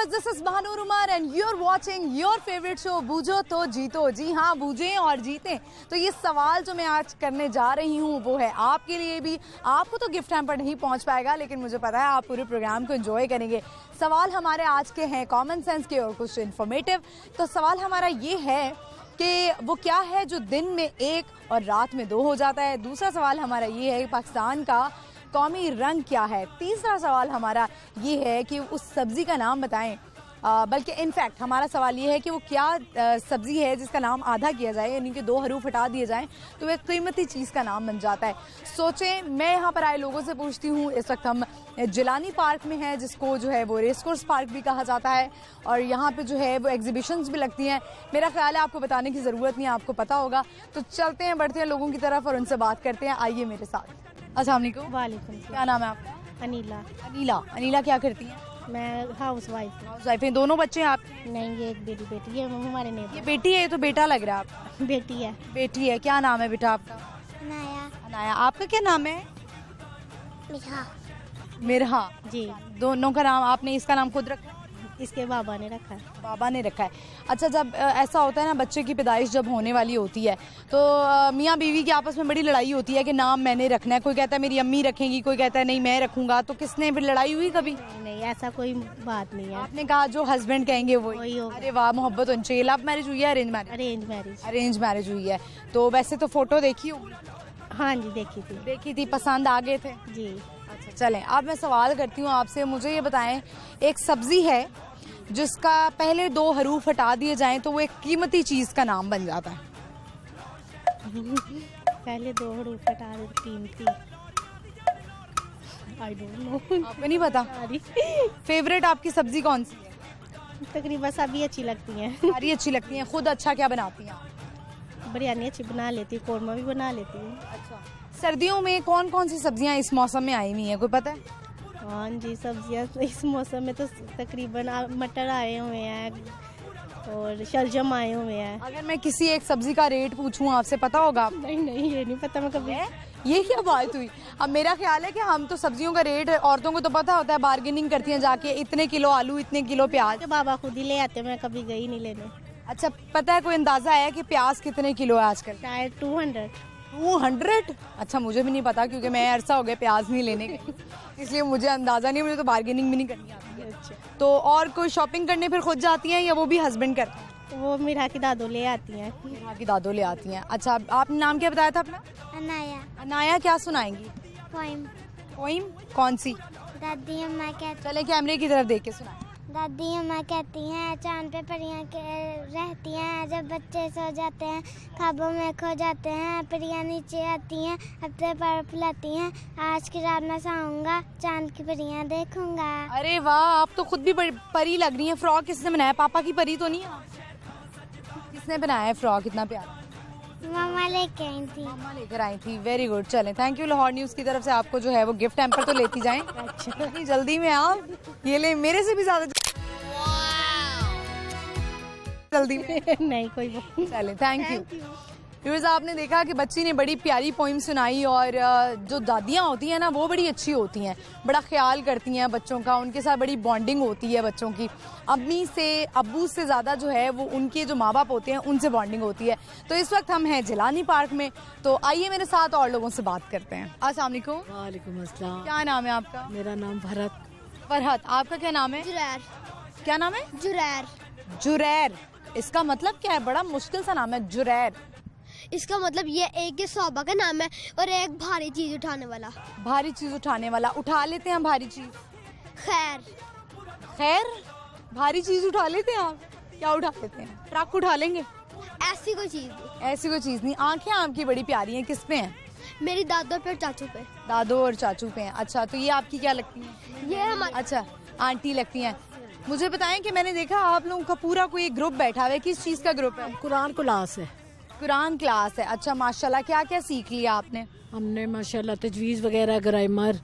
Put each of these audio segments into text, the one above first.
Viewers, this is Mahnoor Umar and you are watching your favourite show बूझो तो जीतो। जी हाँ, बूझें और जीतें। तो ये सवाल जो मैं आज करने जा रही हूँ वो है आपके लिए भी। आपको तो गिफ्ट हैम्पर नहीं पहुँच पाएगा, लेकिन मुझे पता है आप पूरे प्रोग्राम को एंजॉय करेंगे। सवाल हमारे आज के हैं कॉमन सेंस के और कुछ इन्फॉर्मेटिव। तो सवाल हमारा ये है कि वो क्या है जो दिन में एक और रात में दो हो जाता है। दूसरा सवाल हमारा ये है पाकिस्तान का कौमी रंग क्या है। तीसरा सवाल हमारा ये है कि उस सब्जी का नाम बताएं। बल्कि इनफैक्ट हमारा सवाल ये है कि वो क्या सब्जी है जिसका नाम आधा किया जाए, यानी कि 2 हरूफ हटा दिए जाएं तो वह कीमती चीज़ का नाम बन जाता है। सोचें, मैं यहाँ पर आए लोगों से पूछती हूँ। इस वक्त हम जिलानी पार्क में हैं, जिसको जो है वो रेस कोर्स पार्क भी कहा जाता है, और यहाँ पे जो है वो एग्जीबिशंस भी लगती हैं। मेरा ख्याल है आपको बताने की ज़रूरत नहीं है, आपको पता होगा। तो चलते हैं, बढ़ते हैं लोगों की तरफ और उनसे बात करते हैं। आइए मेरे साथ। अस्सलाम वालेकुम। वालेकुम। क्या नाम है आपका? अनीला। अनीला। अनीला क्या करती हैं? मैं हाउस वाइफ। हाउस वाइफ हैं। दोनों बच्चे हैं आपके? नहीं, ये एक बेटी है हमारे नहीं। ये बेटी है, ये तो बेटा लग रहा है आपका। बेटी है। बेटी है। क्या नाम है बेटा आपका? अनाया। अनाया। आपका क्या नाम है? मिठा। मिरहा। जी। दोनों का नाम आपने, इसका नाम खुद रखा है? इसके बाबा ने रखा है। बाबा ने रखा है। अच्छा, जब ऐसा होता है ना, बच्चे की पैदाइश जब होने वाली होती है तो मियाँ बीवी की आपस में बड़ी लड़ाई होती है कि नाम मैंने रखना है। कोई कहता है मेरी अम्मी रखेंगी, कोई कहता है नहीं मैं रखूंगा। तो किसने फिर लड़ाई हुई कभी? नहीं, ऐसा कोई बात नहीं है। आपने कहा जो हस्बैंड कहेंगे वही होगा। अरे वाह, मोहब्बत होनी चाहिए। लव मैरिज हुई है, arrange marriage? Arrange marriage. Arrange marriage हुई है। तो वैसे तो फोटो देखी होगी? हाँ जी, देखी थी। पसंद आ गए थे? जी। अच्छा, चलें अब मैं सवाल करती हूँ आपसे। मुझे ये बताएं, एक सब्जी है जिसका पहले 2 हरूफ हटा दिए जाएं तो वो एक कीमती चीज का नाम बन जाता है। पहले 2 हरूफ हटा दे, कीमती। I don't know. आपको नहीं पता? फेवरेट आपकी सब्जी कौन सी है? तकरीबन सभी अच्छी लगती हैं। सारी अच्छी लगती हैं। खुद अच्छा क्या बनाती हैं आप? बिरयानी अच्छी बना लेती हूँ, कौरमा भी बना लेती हूँ। अच्छा, सर्दियों में कौन कौन सी सब्जियां इस मौसम में आई हुई हैं, कोई पता है? हाँ जी, सब्जियाँ इस मौसम में तो तकरीबन मटर आए हुए हैं और शलजम आए हुए हैं। अगर मैं किसी एक सब्जी का रेट पूछूं आपसे, पता होगा? नहीं, ये नहीं पता मैं कभी। ये क्या बात हुई? अब मेरा ख्याल है कि हम तो सब्जियों का रेट औरतों को तो पता होता है, बार्गेनिंग करती हैं जाके, इतने किलो आलू, इतने किलो प्याज। बाबा खुद ही ले आते, मैं कभी गई नहीं लेने। अच्छा, पता है कोई अंदाजा है कि प्याज कितने किलो है आजकल? शायद 200। 200? अच्छा, मुझे भी नहीं पता क्योंकि मैं अरसा हो गया प्याज नहीं लेने गई, इसलिए मुझे अंदाजा नहीं। मुझे तो बार्गेनिंग भी नहीं करनी आती है। अच्छा। तो और कोई शॉपिंग करने फिर खुद जाती हैं या वो भी हस्बैंड करते हैं? वो मेरा की दादो ले आती हैं। मेरा की दादो ले आती हैं। अच्छा, आपने नाम क्या बताया था अपना? अनाया। अनाया। क्या सुनाएंगी? पोइम। पोइम कौन सी? दादी अम्मा कहती। चले कैमरे की तरफ देख के सुनाए। दादी अम्मा कहती हैं चांद पे परियां रहती हैं, जब बच्चे सो जाते हैं ख्वाबों में खो जाते हैं, परियां नीचे आती हैं अपने पर फुलाती हैं, आज की रात मैं सोऊंगा चांद की परियां देखूंगा। अरे वाह, आप तो खुद भी परी लग रही हैं। फ्रॉक किसने बनाया? पापा की परी तो नहीं है? किसने बनाया है फ्रॉक इतना प्यारा? मम्मा लेके आई थी। मम्मा लेकर आई थी। Very good. चलें, थैंक यू। लाहौर न्यूज़ की तरफ से आपको जो है वो गिफ्ट हैम्पर तो लेती जाएं। अच्छा, इतनी जल्दी में आप ये ले, मेरे से भी ज्यादा जल्दी में। नहीं कोई बात। चलें, थैंक यू। व्यूअर्स, आपने देखा कि बच्ची ने बड़ी प्यारी पोइम सुनाई, और जो दादियाँ होती हैं ना वो बड़ी अच्छी होती हैं, बड़ा ख्याल करती हैं बच्चों का, उनके साथ बड़ी बॉन्डिंग होती है बच्चों की। अम्मी से, अब्बू से ज़्यादा जो है वो उनके जो माँ बाप होते हैं उनसे बॉन्डिंग होती है। तो इस वक्त हम हैं जिलानी पार्क में, तो आइए मेरे साथ और लोगों से बात करते हैं। अस्सलाम वालेकुम। वालेकुम अस्सलाम। क्या नाम है आपका? मेरा नाम भरत। फरहत। आपका क्या नाम है? जुरैर। क्या नाम है? जुरैर। जुरैर। इसका मतलब क्या है? बड़ा मुश्किल सा नाम है, जुरैर। इसका मतलब ये एक के सौबा का नाम है और एक भारी चीज उठाने वाला। भारी चीज उठाने वाला। उठा लेते हैं भारी चीज? खैर। खैर, भारी चीज उठा लेते हैं आप? क्या उठा लेते हैं? ट्रक उठा लेंगे? ऐसी कोई चीज नहीं। ऐसी कोई चीज नहीं। आंखें आपकी बड़ी प्यारी हैं। किस पे हैं? मेरी दादो पे और चाचू पे। दादो और चाचू पे हैं। अच्छा, तो ये आपकी क्या लगती हैं? ये हमारी। अच्छा, आंटी लगती हैं। मुझे बताएं कि मैंने देखा आप लोगों का पूरा कोई ग्रुप बैठा हुआ है। किस चीज का ग्रुप है? कुरान क्लास है। कुरान क्लास है। अच्छा, माशाल्लाह। क्या क्या सीख लिया आपने? हमने माशाल्लाह तजवीज़ वगैरह, ग्रामर,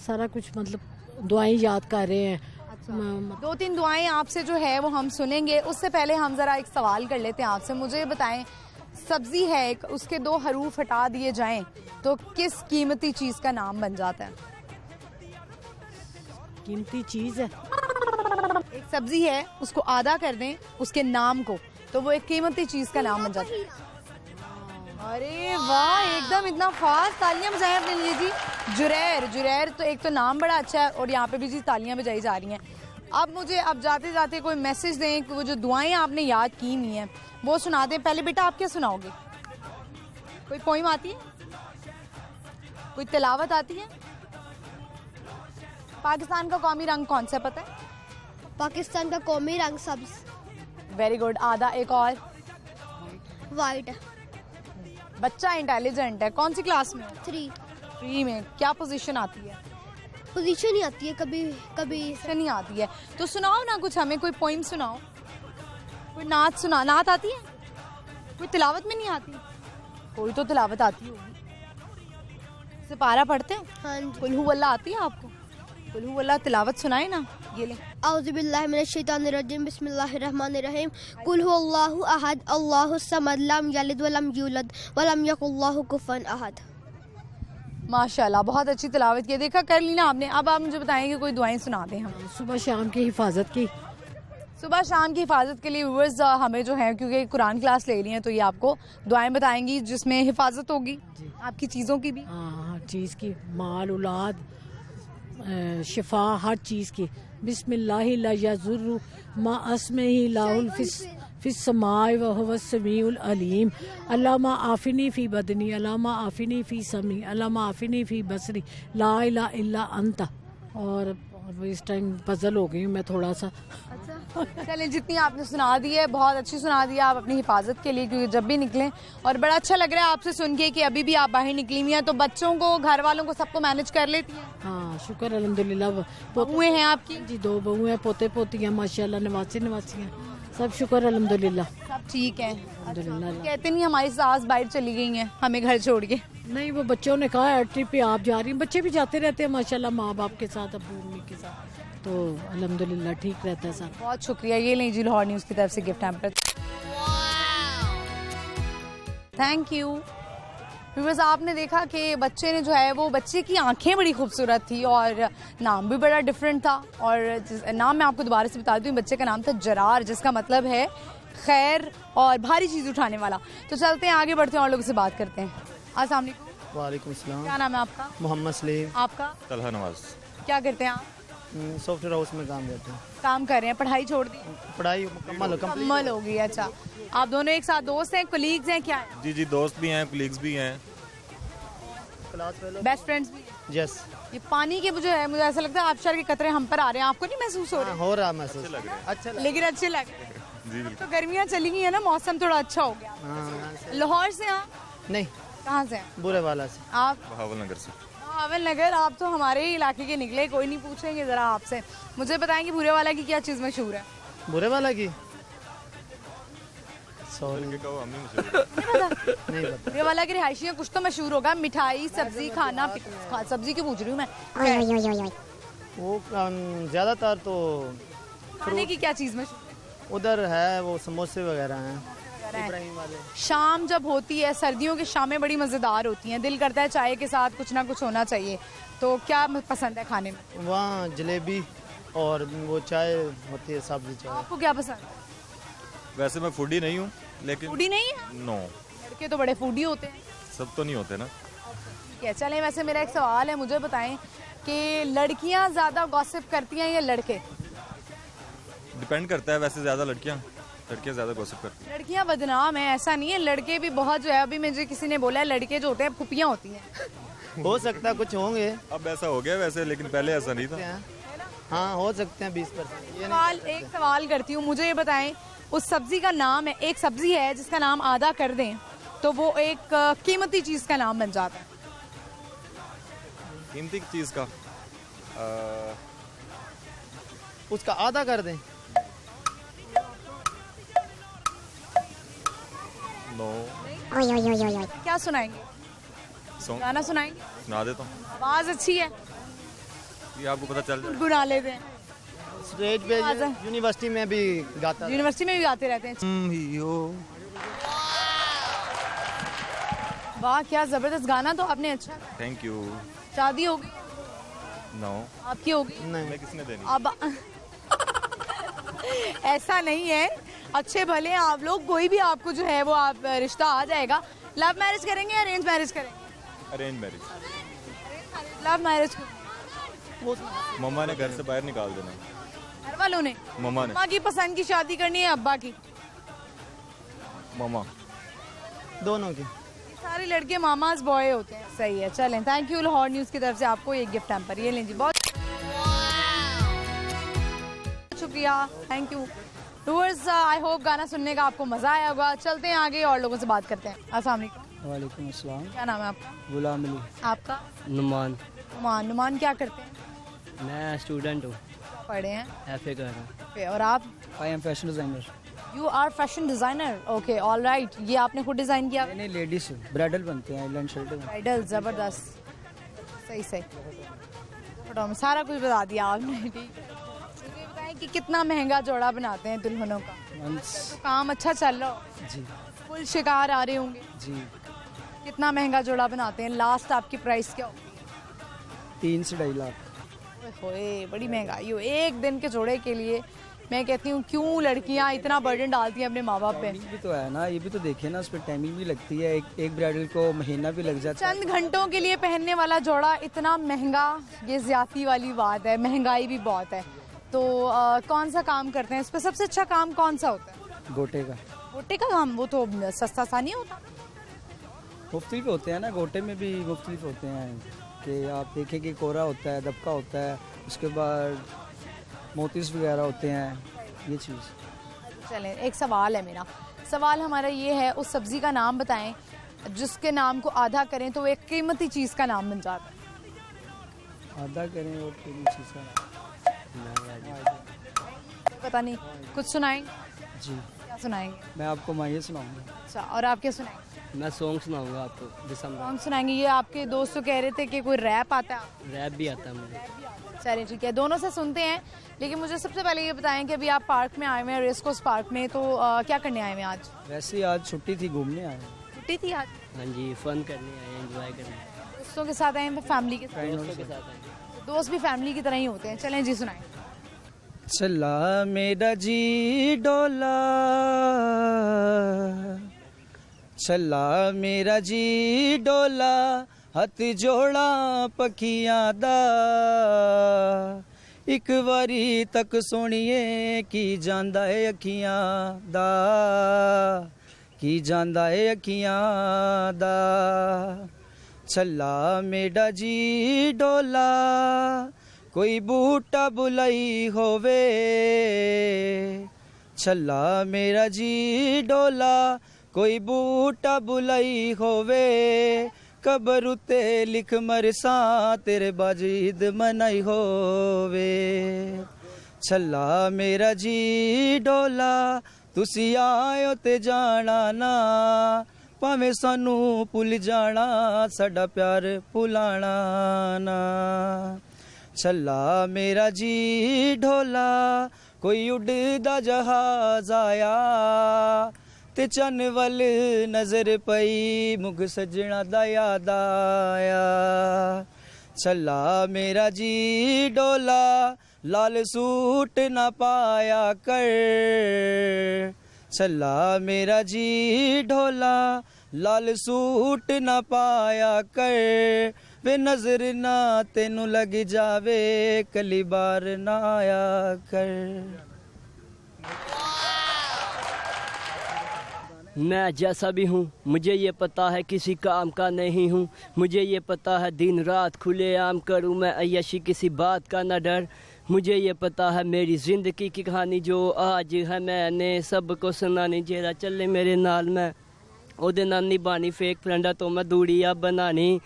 सारा कुछ, मतलब दुआएं याद कर रहे हैं। 2-3 दुआएं आपसे जो है वो हम सुनेंगे। उससे पहले हम जरा एक सवाल कर लेते हैं आपसे। मुझे बताएं, सब्जी है एक, उसके 2 हरूफ हटा दिए जाएं तो किस कीमती चीज का नाम बन जाता है? कीमती चीज है। एक सब्जी है उसको आधा कर दें उसके नाम को, तो वो एक कीमती चीज का नाम बन जाता है। अरे वाह, एकदम इतना फास्ट, तालियां बजाएं अपने लिए जी। जुरैर, जुरैर तो एक तो नाम बड़ा अच्छा है और यहाँ पे भी जी तालियां बजाई जा रही हैं। अब मुझे अब जाते जाते कोई मैसेज दें कि वो जो दुआएं आपने याद की हुई हैं वो सुना दें। पहले बेटा आप क्या सुनाओगे? कोई पोइम आती है? कोई तिलावत आती है? पाकिस्तान का कौमी रंग कौन सा पता है? पाकिस्तान का कौमी रंग सब्ज, वेरी गुड। आधा एक और। वाइट। बच्चा इंटेलिजेंट है। कौन सी क्लास में? 3। 3 में। क्या पोजीशन आती है? पोजीशन ही आती है, कभी कभी नहीं आती है। तो सुनाओ ना कुछ हमें, कोई पोइम सुनाओ, कोई नात सुना। नात आती है? कोई तिलावत में नहीं आती? कोई तो तिलावत आती होगी। सिपारा पढ़ते हैं? हाँ जी। कुल हु अल्लाह आती है आपको? कुल हु अल्लाह तिलावत सुनाए ना, ये ले। औज़ु बिल्लाहि मिनश शैतानिर रजीम, बिस्मिल्लाहिर रहमानिर रहीम। कुल हु अल्लाहु अहद, अल्लाहुस समद, लम यलिद व लम यूलद व लम यकुल लहु कुफुवन अहद। माशाल्लाह, बहुत अच्छी तिलावत की। देखा, कर ली ना आपने। अब आप मुझे बताएंगे कोई दुआएं सुना दें हम। सुबह शाम की हिफाजत की। सुबह शाम की हिफाजत के लिए व्यूअर्स हमें जो है, क्योंकि कुरान क्लास ले रही हैं तो ये आपको दुआएं बताएंगी जिसमें हिफाजत होगी आपकी चीज़ों की भी। हाँ, हर चीज़ की, माल औलाद शिफा, हर चीज़ की। बिस्मिल्लाहि ला यज़ुर्रु मा अस्मिही लाहुल फिस समाई व हुवस समीउल अलीम। अल्लामा आफिनी फी बदनी, अल्लामा आफिनी फी समी, अल्लामा आफिनी फी बसरी, ला इलाहा इल्ला अंता। और इस टाइम पजल हो गई हूँ मैं थोड़ा सा। चलें, जितनी आपने सुना दी है बहुत अच्छी सुना दी है आप अपनी हिफाजत के लिए, क्योंकि जब भी निकलें, और बड़ा अच्छा लग रहा है आपसे सुन के कि अभी भी आप बाहर निकली हुई हैं तो बच्चों को, घर वालों को, सबको मैनेज कर लेती हैं। हाँ, शुक्र अल्हम्दुलिल्लाह। बहुएं हैं आपकी? जी, 2 बहू हैं, पोते पोतियाँ माशाल्लाह, नवासी सब शुक्र अल्हम्दुलिल्लाह। सब ठीक है? अल्हम्दुलिल्लाह। कहते नहीं हमारी सास बाहर चली गई हैं हमें घर छोड़ के? नहीं, वो बच्चों ने कहा ट्रिप पे आप जा रही हैं। बच्चे भी जाते रहते हैं माशाल्लाह, माँ बाप के साथ, अब्बू अम्मी के साथ, तो अल्हम्दुलिल्लाह ठीक रहता है सब। बहुत शुक्रिया। ये नहीं जी, लाहौर न्यूज़ की तरफ से gift hamper. Thank you. Viewers, आपने देखा कि बच्चे ने जो है, वो बच्चे की आंखें बड़ी खूबसूरत थी और नाम भी बड़ा डिफरेंट था। और नाम मैं आपको दोबारा से बता दूं, बच्चे का नाम था जरार, जिसका मतलब है खैर और भारी चीज़ उठाने वाला। तो चलते हैं आगे, बढ़ते हैं और लोगों से बात करते हैं। अस्सलाम वालेकुम। वालेकुम सलाम। क्या नाम है आपका? मोहम्मद सलीम। आपका? तलहा नवाज। क्या करते हैं आप? सॉफ्टवेयर हाउस में काम करते हैं। काम कर रहे हैं? पढ़ाई छोड़ दी? पढ़ाई मुकम्मल हो गई। अच्छा, आप दोनों एक साथ दोस्त हैं, कोलीग्स हैं, क्या है? जी जी, दोस्त भी हैं, कोलीग्स भी हैं, क्लास फेलो, बेस्ट फ्रेंड्स भी हैं? यस। ये पानी के मुझे ऐसा लगता है आबशार के कतरे हम पर आ रहे हैं, आपको नहीं महसूस हो रहा? हो रहा महसूस, लग रहे हैं। अच्छा लग लेकिन अच्छे लग रहे हैं। जी बिल्कुल। तो गर्मियाँ चली गई है ना, मौसम थोड़ा अच्छा हो गया। हाँ, लाहौर से? हाँ। नहीं, कहाँ से हैं बुरे वाला से। आप? बहावल नगर से। बहावल नगर। आप तो हमारे ही इलाके के निकले, कोई नहीं, पूछेंगे जरा आपसे। मुझे बताएंगे बुरे वाला की क्या चीज़ मशहूर है? बुरे वाला की सॉरी मुझे कहो, हमें मुझे नहीं पता। बुरे वाला की रिहायशी कुछ तो मशहूर होगा, मिठाई, सब्जी, खाना। सब्जी की पूछ रही हूँ मैं। वो ज़्यादातर तो खाने की क्या चीज़ मशहूर है? उधर है वो समोसे वगैरह हैं, इब्राहिम वाले। शाम जब होती है, सर्दियों की शामें बड़ी मज़ेदार होती हैं, दिल करता है चाय के साथ कुछ ना कुछ होना चाहिए। तो क्या पसंद है खाने में? वहाँ जलेबी और वो चाय होती है, सब्जी चाय। आपको क्या पसंद है? वैसे मैं फूडी नहीं हूँ, लेकिन फूडी नहीं है? नो, लड़के तो बड़े फूडी होते हैं। सब तो नहीं होते ना। ठीक है, चलें। वैसे मेरा एक सवाल है, मुझे बताएं कि लड़कियां ज़्यादा गॉसिप करती हैं या लड़के? डिपेंड करता है, वैसे ज़्यादा लड़कियाँ ज़्यादा गॉसिप करती हैं। लड़कियां बदनाम है ऐसा नहीं है, लड़के भी बहुत जो है, अभी मुझे किसी ने बोला है लड़के जो होते हैं फुपियाँ होती हैं। हो सकता है कुछ होंगे, अब ऐसा हो गया वैसे, लेकिन पहले ऐसा नहीं था। हाँ हो सकते हैं 20%। एक सवाल करती हूँ, मुझे ये बताएं, उस सब्जी का नाम है, एक सब्जी है जिसका नाम आधा कर दें तो वो एक कीमती चीज़ का नाम बन जाता है। कीमती चीज़ का उसका आधा कर दें। नो। क्या सुनाएंगे? सॉन्ग गाना सुनाएंगे? सुना देता हूँ, आवाज़ अच्छी है, ये आपको पता चल जाए। गुनगुना लेते हैं। स्टेज पे यूनिवर्सिटी में भी गाता। यूनिवर्सिटी में भी गाते रहते हैं। वाह, क्या जबरदस्त गाना तो आपने। अच्छा, थैंक यू। शादी हो गई? नो। आपकी हो गई? नहीं, मैं किसने देनी? अब ऐसा नहीं है, अच्छे भले हैं आप लोग, कोई भी आपको जो है वो आप रिश्ता आ जाएगा। लव मैरिज करेंगे या अरेंज मैरिज करेंगे? Arrange marriage. लव मैरिज मम्मा ने घर से बाहर निकाल देना। घर वालों ने? मम्मा ने। अम्मा की पसंद की शादी करनी है, अब्बा की? मम्मा। दोनों की। सारे लड़के मामाज बॉय होते हैं। सही है, चलें। थैंक यू लाहौर न्यूज़ की तरफ से आपको एक गिफ्ट हैम्पर, ये लें जी। बहुत शुक्रिया, thank you. Viewers, I hope गाना सुनने का आपको मजा आया होगा। चलते हैं आगे और लोगों से बात करते हैं। अस्सलाम वालेकुम। वालेकुम अस्सलाम। क्या नाम है आपका? गुलाम अली। आपका? नुमान। नुमान क्या करते हैं? मैं स्टूडेंट हूँ, पढ़े हैं? एफए कर रहा हूँ। और आप? I am fashion designer. You are fashion designer, okay, all right. ये आपने खुद डिजाइन किया? नहीं, लेडीज ब्राइडल बनते हैं, आइलैंड शर्ट। ब्राइडल, जबरदस्त, सही सही। फोटो में सारा कुछ बता दिया आपने, ठीक। मुझे बताएं कि कितना महंगा जोड़ा बनाते हैं दुल्हनों का? तो काम अच्छा चल रहा हो? जी फुल शिकार आ रहे होंगे? जी। कितना महंगा जोड़ा बनाते हैं? लास्ट आपकी प्राइस क्या हो? 3 से 2.5 लाख। ओए, बड़ी महंगाई हो एक दिन के जोड़े के लिए। मैं कहती हूँ क्यों लड़कियाँ इतना बर्डन डालती हैं अपने माँ बाप पे। टाइमिंग भी तो है ना, ये भी तो देखिए ना, उस पर टाइमिंग भी लगती है। एक ब्राइडल को महीना भी लग जाता है। चंद घंटों के लिए पहनने वाला जोड़ा इतना महंगा, ये ज्यादती वाली बात है। महंगाई भी बहुत है। तो कौन सा काम करते हैं इस पर? सबसे अच्छा काम कौन सा होता है? गोटे का। गोटे का काम? वो तो सस्ता सा नहीं होता। मुख्तलिफ होते हैं ना, गोटे में भी मुख्तलिफ होते हैं कि आप देखें कि कोरा होता है, दबका होता है, उसके बाद मोतीस वगैरह होते हैं, ये चीज़। चलें, एक सवाल है मेरा। सवाल हमारा ये है, उस सब्जी का नाम बताएं जिसके नाम को आधा करें तो वो एक कीमती चीज़ का नाम बन जाता है। आधा करें और पूरी चीज़ का पता नहीं, कुछ सुनाएंगे? जी। क्या सुनाएंगे? मैं आपको माहिए सुनाऊंगा। अच्छा, और आप क्या सुनाएंगे? मैं सॉन्ग सुनाऊंगा आपको दिसंबर। कौन सुनाएंगे? ये आपके दोस्त तो कह रहे थे कि कोई रैप आता है। रैप भी आता है मुझे। चलिए ठीक है, दोनों से सुनते हैं। लेकिन मुझे सबसे पहले ये बताएं कि अभी आप पार्क में आए हुए हैं, रेस कोर्स पार्क में, तो क्या करने आए हुए हैं आज? वैसे ही आज छुट्टी थी, घूमने आए। छुट्टी थी आज? हाँ जी, फन करने आए, एंजॉय करने। दोस्तों के साथ आए हैं, फैमिली के साथ? दोस्तों के साथ आए। दोस्त भी फैमिली की तरह ही होते हैं। चलें जी, सुनाएं। चला मेरा जी डोला, चला मेरा जी डोला, हथ जोड़ा पखियां दा, एक वारी तक सोनिए की जांदा है अखियां दा, की जांदा है अखियां दा। चला मेरा जी डोला, कोई बूटा बुलाई होवे, छला मेरा जी डोला, कोई बूटा बुलाई होवे, कबर उते लिख मरसा तेरे बाजीद मनाई होवे। छला मेरा जी डोला, तुसी आयो ते जाना ना, भावें सानू भुल जाना, साडा प्यार भुलाना ना। छला मेरा जी ढोला, कोई उड़दा जहाज आया, ते चन वल नजर पई, मुख सजना दा याद आया। छला मेरा जी ढोला, लाल सूट ना पाया कर, छला मेरा जी ढोला, लाल सूट ना पाया कर, वे नजर ना तेनू लग जावे, कली बार ना आया कर। मैं जैसा भी हूँ मुझे ये पता है किसी काम का नहीं हूँ, मुझे ये पता है दिन रात खुले आम करूँ मैं अय्याशी, किसी बात का न डर। मुझे ये पता है मेरी ज़िंदगी की कहानी जो आज है मैंने सबको सुनानी, जेरा चले मेरे नाल मैं ओदे नाल निभानी, फेक फ्रेंडा तो मैं दूरिया बनानी।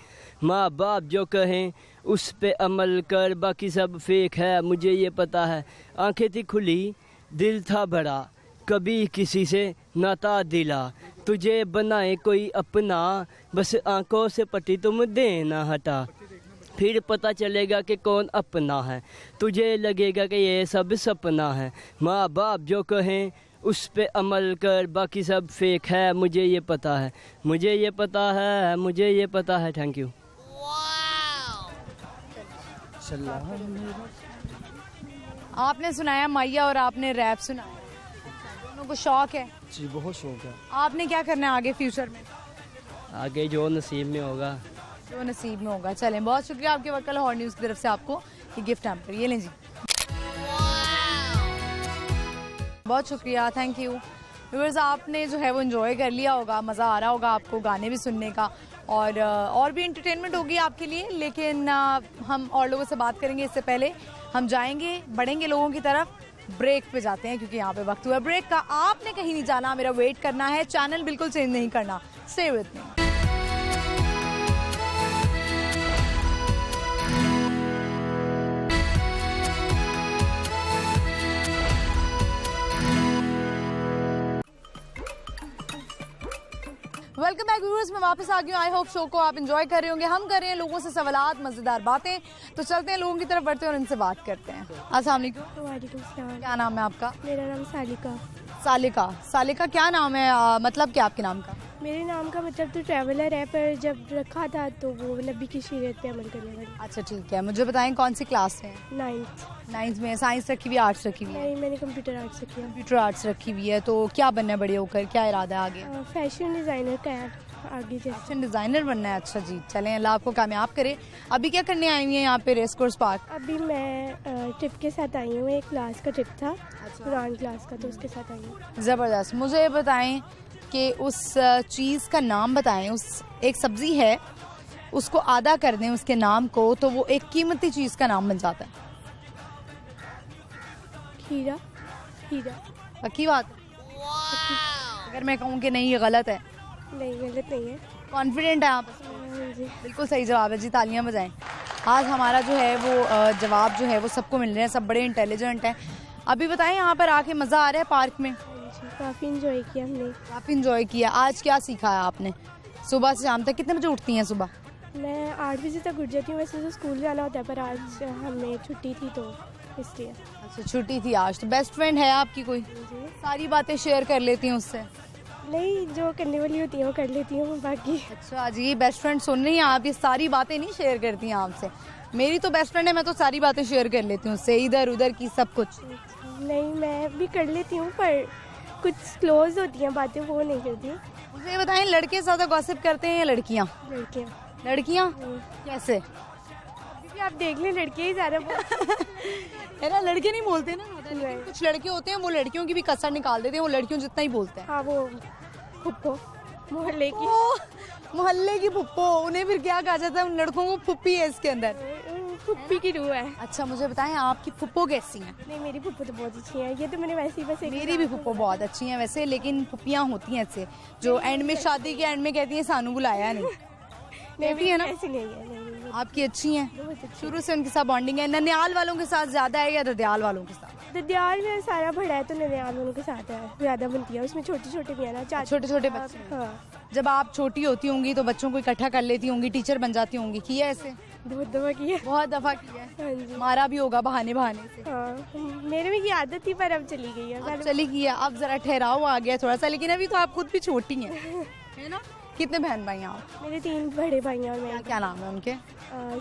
माँ बाप जो कहें उस पे अमल कर, बाकी सब फेक है मुझे ये पता है। आंखें थी खुली दिल था बड़ा, कभी किसी से नाता दिला, तुझे बनाए कोई अपना, बस आंखों से पट्टी तुम देना हटा, फिर पता चलेगा कि कौन अपना है, तुझे लगेगा कि ये सब सपना है। माँ बाप जो कहें उस पे अमल कर, बाकी सब फेक है मुझे ये पता है, मुझे ये पता है, मुझे ये पता है। Thank you. आपने सुनाया मैया और आपने रैप सुनाया, दोनों को शौक है। जी बहुत शौक है। आपने क्या करना है आगे फ्यूचर में? आगे जो नसीब में होगा। जो नसीब में होगा। चलें, बहुत शुक्रिया आपके वक्त लाहौर न्यूज़ की तरफ से आपको ये गिफ्ट हैम्पर, ये लें जी। बहुत शुक्रिया, थैंक यू। व्यूअर्स, आपने जो है वो एंजॉय कर लिया होगा, मज़ा आ रहा होगा आपको गाने भी सुनने का, और भी एंटरटेनमेंट होगी आपके लिए। लेकिन हम और लोगों से बात करेंगे, इससे पहले हम जाएंगे, बढ़ेंगे लोगों की तरफ। ब्रेक पे जाते हैं क्योंकि यहाँ पे वक्त हुआ ब्रेक का। आपने कहीं नहीं जाना, मेरा वेट करना है, चैनल बिल्कुल चेंज नहीं करना। Stay with me. Welcome back viewers, मैं वापस आ गई हूँ। आई होप शो को आप एंजॉय कर रहे होंगे। हम कर रहे हैं लोगों से सवालात, मजेदार बातें। तो चलते हैं लोगों की तरफ बढ़ते हैं और इनसे बात करते हैं। अस्सलाम वालेकुम। वालेकुम सलाम। क्या नाम है आपका? मेरा नाम सालिका। सालिका। सालिका, क्या नाम है, मतलब क्या आपके नाम का? मेरे नाम का मतलब तो ट्रैवलर है, पर जब रखा था तो वो नबी की शीरत पे अमल करने वाली। अच्छा ठीक है, मुझे बताएं कौन सी क्लास में? 9th में। साइंस रखी हुई है, आर्ट्स रखी हुई है? नहीं, मैंने कंप्यूटर आर्ट्स किया। कंप्यूटर आर्ट्स रखी हुई है। तो क्या बनना है बड़े होकर, क्या इरादा है आगे? फैशन डिज़ाइनर का है आगे जैसे। फैशन डिजाइनर बनना है। अच्छा जी, चलें, अल्लाह आपको कामयाब करे। अभी क्या करने आई हुई हैं यहाँ पे रेस कोर्स पार्क? अभी मैं ट्रिप के साथ आई हूँ, एक क्लास का ट्रिप था, कुरान क्लास का, तो उसके साथ आई हूँ। ज़बरदस्त। मुझे ये बताएं कि उस चीज़ का नाम बताएं। उस एक सब्जी है, उसको आधा कर दें उसके नाम को, तो वो एक कीमती चीज़ का नाम बन जाता है। हीरा। हीरा। पक्की बात? अगर मैं कहूँ कि नहीं ये गलत है? नहीं, गलत नहीं है। कॉन्फिडेंट है आप? हाँ जी। बिल्कुल सही जवाब है जी, तालियां बजाएं। आज हमारा जो है वो जवाब जो है वो सबको मिल रहे हैं, सब बड़े इंटेलिजेंट हैं। अभी बताएं, यहाँ पर आके मज़ा आ रहा है पार्क में? काफ़ी इंजॉय किया हमने। काफ़ी इंजॉय किया। आज क्या सीखा है आपने सुबह से शाम तक? कितने बजे उठती हैं सुबह? मैं 8 बजे तक उठ जाती हूँ। वैसे तो स्कूल जाना होता है, पर आज हमें छुट्टी थी तो इसलिए। अच्छा, छुट्टी थी आज। तो बेस्ट फ्रेंड है आपकी कोई? जी। सारी बातें शेयर कर लेती हूँ उससे? नहीं, जो करने वाली होती है वो कर लेती हूँ, बाकी। अच्छा जी, बेस्ट फ्रेंड सुन रही हैं आप, ये सारी बातें नहीं शेयर करती हैं आपसे? मेरी तो बेस्ट फ्रेंड है, मैं तो सारी बातें शेयर कर लेती हूँ उससे, इधर उधर की सब कुछ। नहीं, मैं भी कर लेती हूँ, पर कुछ क्लोज होती हैं बातें, वो नहीं करती। मुझे ये बताएं, लड़के ज़्यादा गॉसिप करते हैं या लड़कियाँ? लड़कियाँ। लड़कियाँ कैसे? क्योंकि आप देख लें, लड़के ही ज़्यादा है ना, लड़के नहीं बोलते ना ज़्यादा, लेकिन कुछ लड़के होते हैं वो लड़कियों की भी कसर निकाल देते हैं, वो लड़कियों जितना ही बोलते हैं। हाँ, वो फुप्पो मोहल्ले की। मोहल्ले की फुप्पो, उन्हें फिर क्या कहा जाता है? उन लड़कों को फुप्पी है इसके अंदर, फुप्पी की रूह है। अच्छा मुझे बताएं, आपकी फुप्पो कैसी हैं? नहीं, मेरी फुप्पो तो बहुत अच्छी है। ये तो मैंने वैसे ही बस एक मेरी भी फुप्पो बहुत अच्छी हैं वैसे, लेकिन फुप्पियाँ होती हैं ऐसे जो एंड में, शादी के एंड में कहती हैं सानू बुलाया नहीं। मेरी है ना? ऐसी नहीं है। नहीं, आपकी अच्छी हैं, बहुत अच्छी। शुरू से उनके साथ बॉन्डिंग है। ननियाल वालों के साथ ज्यादा है या ददियाल वालों के साथ? ददियाल में सारा भरा है तो ननियाल वालों के साथ है, ज़्यादा बनती है। उसमें छोटे छोटे भी है ना, छोटे छोटे बच्चे हैं। हाँ, जब आप छोटी होती होंगी तो बच्चों को इकट्ठा कर लेती होंगी, टीचर बन जाती होंगी, किया ऐसे? बहुत दफा की है। बहुत दफा किया है। हाँ जी। मारा भी होगा बहाने बहाने से। हाँ, मेरे में ये आदत थी, पर अब चली गई है। अब चली गई है, अब जरा ठहराव आ गया थोड़ा सा, लेकिन अभी तो आप खुद भी छोटी हैं, है ना? कितने बहन भाई हैं आप? मेरे 3 बड़े भाई हैं और मैं। क्या नाम है उनके?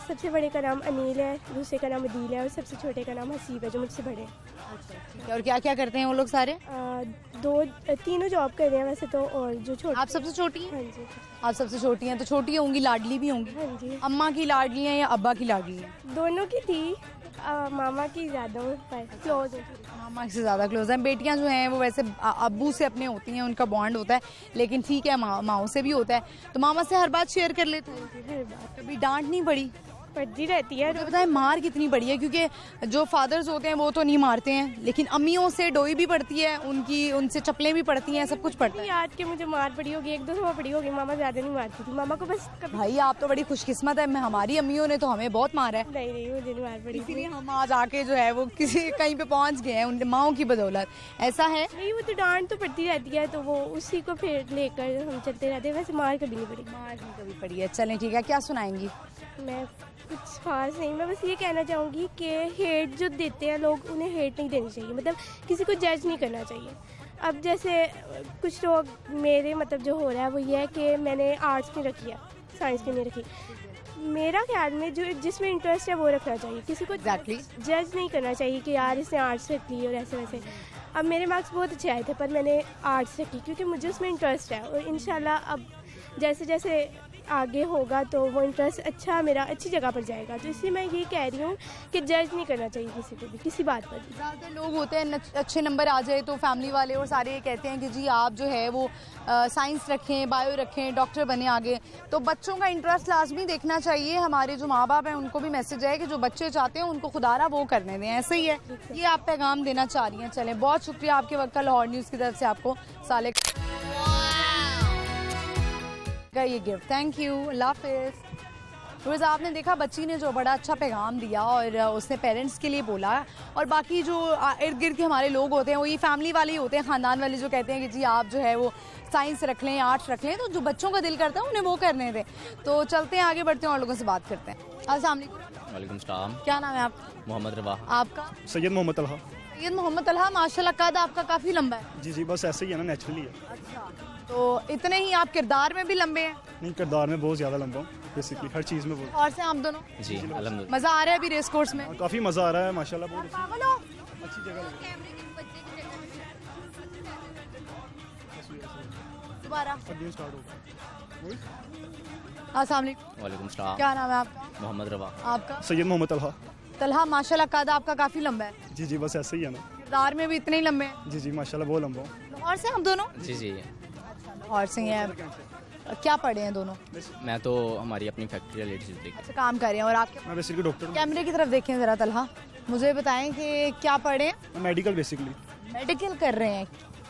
सबसे बड़े का नाम अनिल है, दूसरे का नाम अदील है और सबसे छोटे का नाम हसीब है, जो मुझसे बड़े हैं। और क्या क्या करते हैं वो लोग सारे? तीनों जॉब कर रहे हैं वैसे तो, और जो छोटे। आप सबसे छोटी हैं? हाँ जी। आप सबसे छोटी हैं तो छोटी होंगी, लाडली भी होंगी। हाँ जी। अम्मा की लाडली हैं या अब्बा की लाडली हैं? दोनों की थी। मामा की ज़्यादा क्लोज होती है। मामा से ज़्यादा क्लोज हैं। बेटियां जो हैं वो वैसे अब्बू से अपने होती हैं, उनका बॉन्ड होता है, लेकिन ठीक है माओ से भी होता है। तो मामा से हर बात शेयर कर लेते हैं? हर बात कभी डांट नहीं पड़ी? पड़ती रहती है। मुझे बताएं, मार कितनी बड़ी है? क्योंकि जो फादर्स होते हैं वो तो नहीं मारते हैं, लेकिन अम्मियों से डोई भी पड़ती है उनकी, उनसे चप्पलें भी पड़ती हैं, सब कुछ पड़ता है। याद के मुझे मार पड़ी होगी, 1-2 दफा पड़ी होगी। मामा ज़्यादा नहीं मारती थी, मामा को बस कभी। भाई आप तो बड़ी खुशकिस्मत है, मैं हमारी अम्मियों ने तो हमें बहुत मारा है, नहीं, मुझे नहीं मार पड़ी। इसीलिए हम आज आके जो है वो किसी कहीं पे पहुंच गए हैं उन माओं की बदौलत। ऐसा है? नहीं, वो तो डांट तो पड़ती रहती है, तो वो उसी को फिर लेकर हम चलते रहते हैं। वैसे मार कभी नहीं पड़ी। मार नहीं कभी पड़ी है। चलें ठीक है, क्या सुनाएंगी? मैं कुछ खास नहीं, मैं बस ये कहना चाहूँगी कि हेट जो देते हैं लोग, उन्हें हेट नहीं देनी चाहिए। मतलब किसी को जज नहीं करना चाहिए। अब जैसे कुछ लोग, मेरे मतलब जो हो रहा है वो ये है कि मैंने आर्ट्स नहीं रखी है, साइंस की नहीं रखी। मेरा ख्याल में जो जिसमें इंटरेस्ट है वो रखना चाहिए, किसी को Exactly. जज नहीं करना चाहिए कि यार इसने आर्ट्स रख ली और ऐसे वैसे। अब मेरे मार्क्स बहुत अच्छे आए थे पर मैंने आर्ट्स रखी क्योंकि मुझे उसमें इंटरेस्ट है, और इंशाल्लाह अब जैसे जैसे आगे होगा तो वो इंटरेस्ट अच्छा मेरा अच्छी जगह पर जाएगा। तो इसलिए मैं ये कह रही हूँ कि जज नहीं करना चाहिए किसी को भी, किसी बात पर भी। ज़्यादातर लोग होते हैं अच्छे नंबर आ जाए तो फैमिली वाले और सारे ये कहते हैं कि जी आप जो है वो साइंस रखें, बायो रखें, डॉक्टर बने आगे। तो बच्चों का इंटरेस्ट लाजमी देखना चाहिए। हमारे जो माँ बाप हैं उनको भी मैसेज है कि जो बच्चे चाहते हैं उनको खुदारा वो करने दें, ऐसे ही है। ये आप पैगाम देना चाह रही हैं। चलें, बहुत शुक्रिया आपके वक्त का लाहौर न्यूज़ की तरफ से आपको साले का ये गिफ्ट। थैंक यू, अल्लाह हाफिज़। रोज़ आपने देखा बच्ची ने जो बड़ा अच्छा पैगाम दिया और उसने पेरेंट्स के लिए बोला, और बाकी जो इर्द गिर्द के हमारे लोग होते हैं वो ये फैमिली वाले ही होते हैं, ख़ानदान वाले, जो कहते हैं कि जी आप जो है वो साइंस रख लें, आर्ट्स रख लें। तो जो बच्चों का दिल करता है उन्हें वो करने दें। तो चलते हैं आगे, बढ़ते हैं और लोगों से बात करते हैं। अस्सलाम वालेकुम। वालेकुम सलाम। क्या नाम है आपका? मोहम्मद रवा। आपका? सैयद मोहम्मद तलहा। सैयद मोहम्मद तलहा, माशाल्लाह कद आपका काफ़ी लंबा है। जी बस ऐसे ही है ना, नेचुरली है। अच्छा, तो इतने ही आप किरदार में भी लंबे हैं? नहीं, किरदार में बहुत ज़्यादा लंबा हूँ, बेसिकली हर चीज़ में बहुत। और से आप दोनों? जी अल्हम्दुलिल्लाह। मज़ा आ रहा है अभी रेस कोर्स में? काफ़ी मज़ा आ रहा है माशाल्लाह, बहुत पागल हो? अच्छी जगह लग रही दोबारा। है। गेम स्टार्ट होगा। अस्सलाम वालेकुम। वालेकुम सलाम। क्या नाम है आपका? मोहम्मद रवा। आपका? सैयद मोहम्मद तलहा। तलहा, माशाल्लाह कद आपका काफ़ी लंबा है। जी बस ऐसे ही है ना। किरदार में भी इतने ही लंबे हैं? जी माशाल्लाह बहुत लंबा हूँ। लाहौर से हम दोनों? जी लाहौर से ही हैं। क्या पढ़े हैं दोनों? मैं तो हमारी अपनी फैक्ट्री रिलेटेड अच्छा, काम कर रहे हैं। और आप मैं बेसिकली डॉक्टर हूँ। कैमरे की तरफ देखें ज़रा तलहा, मुझे बताएं कि क्या पढ़े हैं? Medical basically. मेडिकल कर रहे हैं।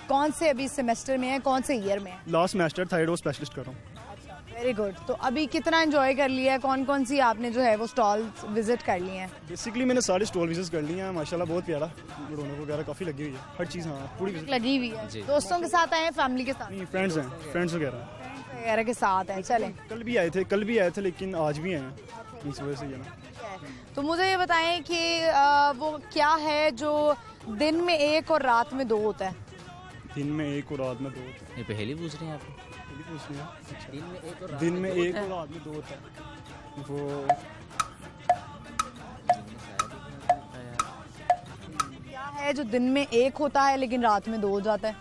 कौन से अभी सेमेस्टर में है, कौन से ईयर में है? लास्ट सेमेस्टर थायराइड स्पेशलिस्ट कर रहा हूँ। Very good. तो अभी कितना एंजॉय कर लिया है? कौन कौन सी आपने जो है वो स्टॉल विजिट कर लिए हैं? बेसिकली मैंने सारे स्टॉल विजिट कर लिए हैं माशाल्लाह, बहुत प्यारा, रौनक वगैरह काफ़ी लगी हुई है, हर चीज़। हाँ, पूरी विजिट लगी हुई है। दोस्तों के साथ आए हैं, फैमिली के साथ? नहीं, फ्रेंड्स हैं, फ्रेंड्स वगैरह वगैरह के साथ हैं। चलें, कल भी आए थे लेकिन आज भी आए हैं, इस वजह से ये ना। तो मुझे ये बताएं कि वो क्या है जो दिन में एक और रात में दो होता है? दिन में एक और रात में दो होता है। ये पहले पूछ रहे हैं आप? पहले पूछ लिया। अच्छा। दिन में एक और दिन में एक और रात में दो होता है वो। क्या है जो दिन में एक होता है लेकिन रात में दो हो जाता है?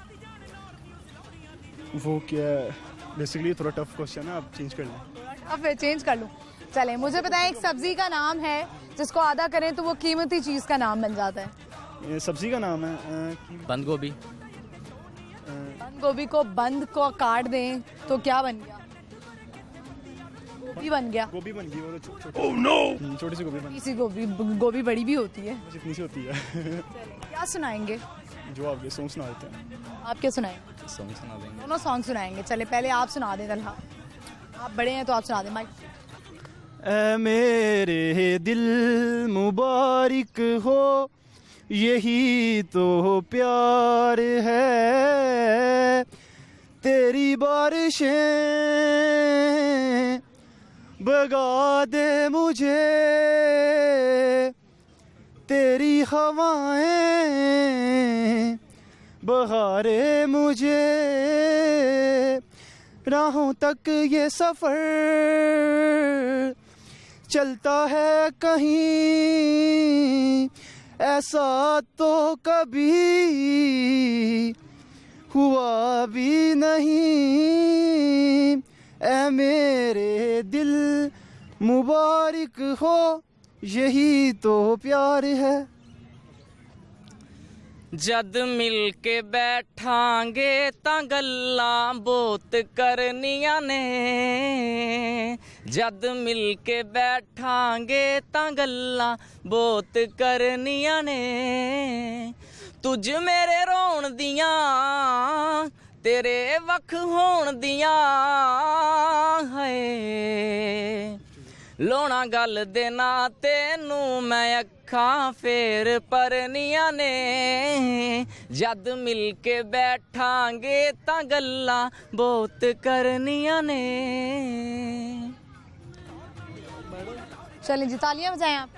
वो क्या है, बेसिकली थोड़ा टफ क्वेश्चन है, आप चेंज कर लें। अब फिर चेंज कर लूँ। चलें, मुझे बताएं एक सब्जी का नाम है जिसको आधा करें तो वो कीमती चीज़ का नाम बन जाता है। ये सब्जी का नाम है बंद गोभी। बंद गोभी को बंद को काट दें तो क्या बन गया? गोभी बन गया। गोभी बन गई, वो तो छोटी सी गोभी बन गई। किसी गोभी बड़ी भी होती है। बस इतनी सी होती है। क्या सुनाएंगे? जो आपके सॉन्ग सुना देते हैं। आप क्या सुनाएंगे? सॉन्ग सुना देंगे। दोनों सॉन्ग सुनाएंगे। चले, पहले आप सुना दें तलहा, आप बड़े हैं तो आप सुना दें। माइक। ऐ मेरे दिल मुबारक हो, यही तो प्यार है, तेरी बारिशें भगा दे मुझे, तेरी हवाएं बहारे मुझे, राहों तक ये सफर चलता है कहीं, ऐसा तो कभी हुआ भी नहीं, ऐ मेरे दिल मुबारक हो, यही तो प्यार है। जद मिल के बैठांगे तां गल्लां बहुत करनियां ने, जद मिल के बैठांगे तां गल्लां बहुत करनियां ने, तुझ मेरे रोण दियां तेरे वख होण दियां है, लोना गल देना तेनू मैं अखां फेर परनियां ने, जद मिल के बैठांगे तां गल्लां बहुत करनियां ने। चलें जी, तालियां बजाएं आप।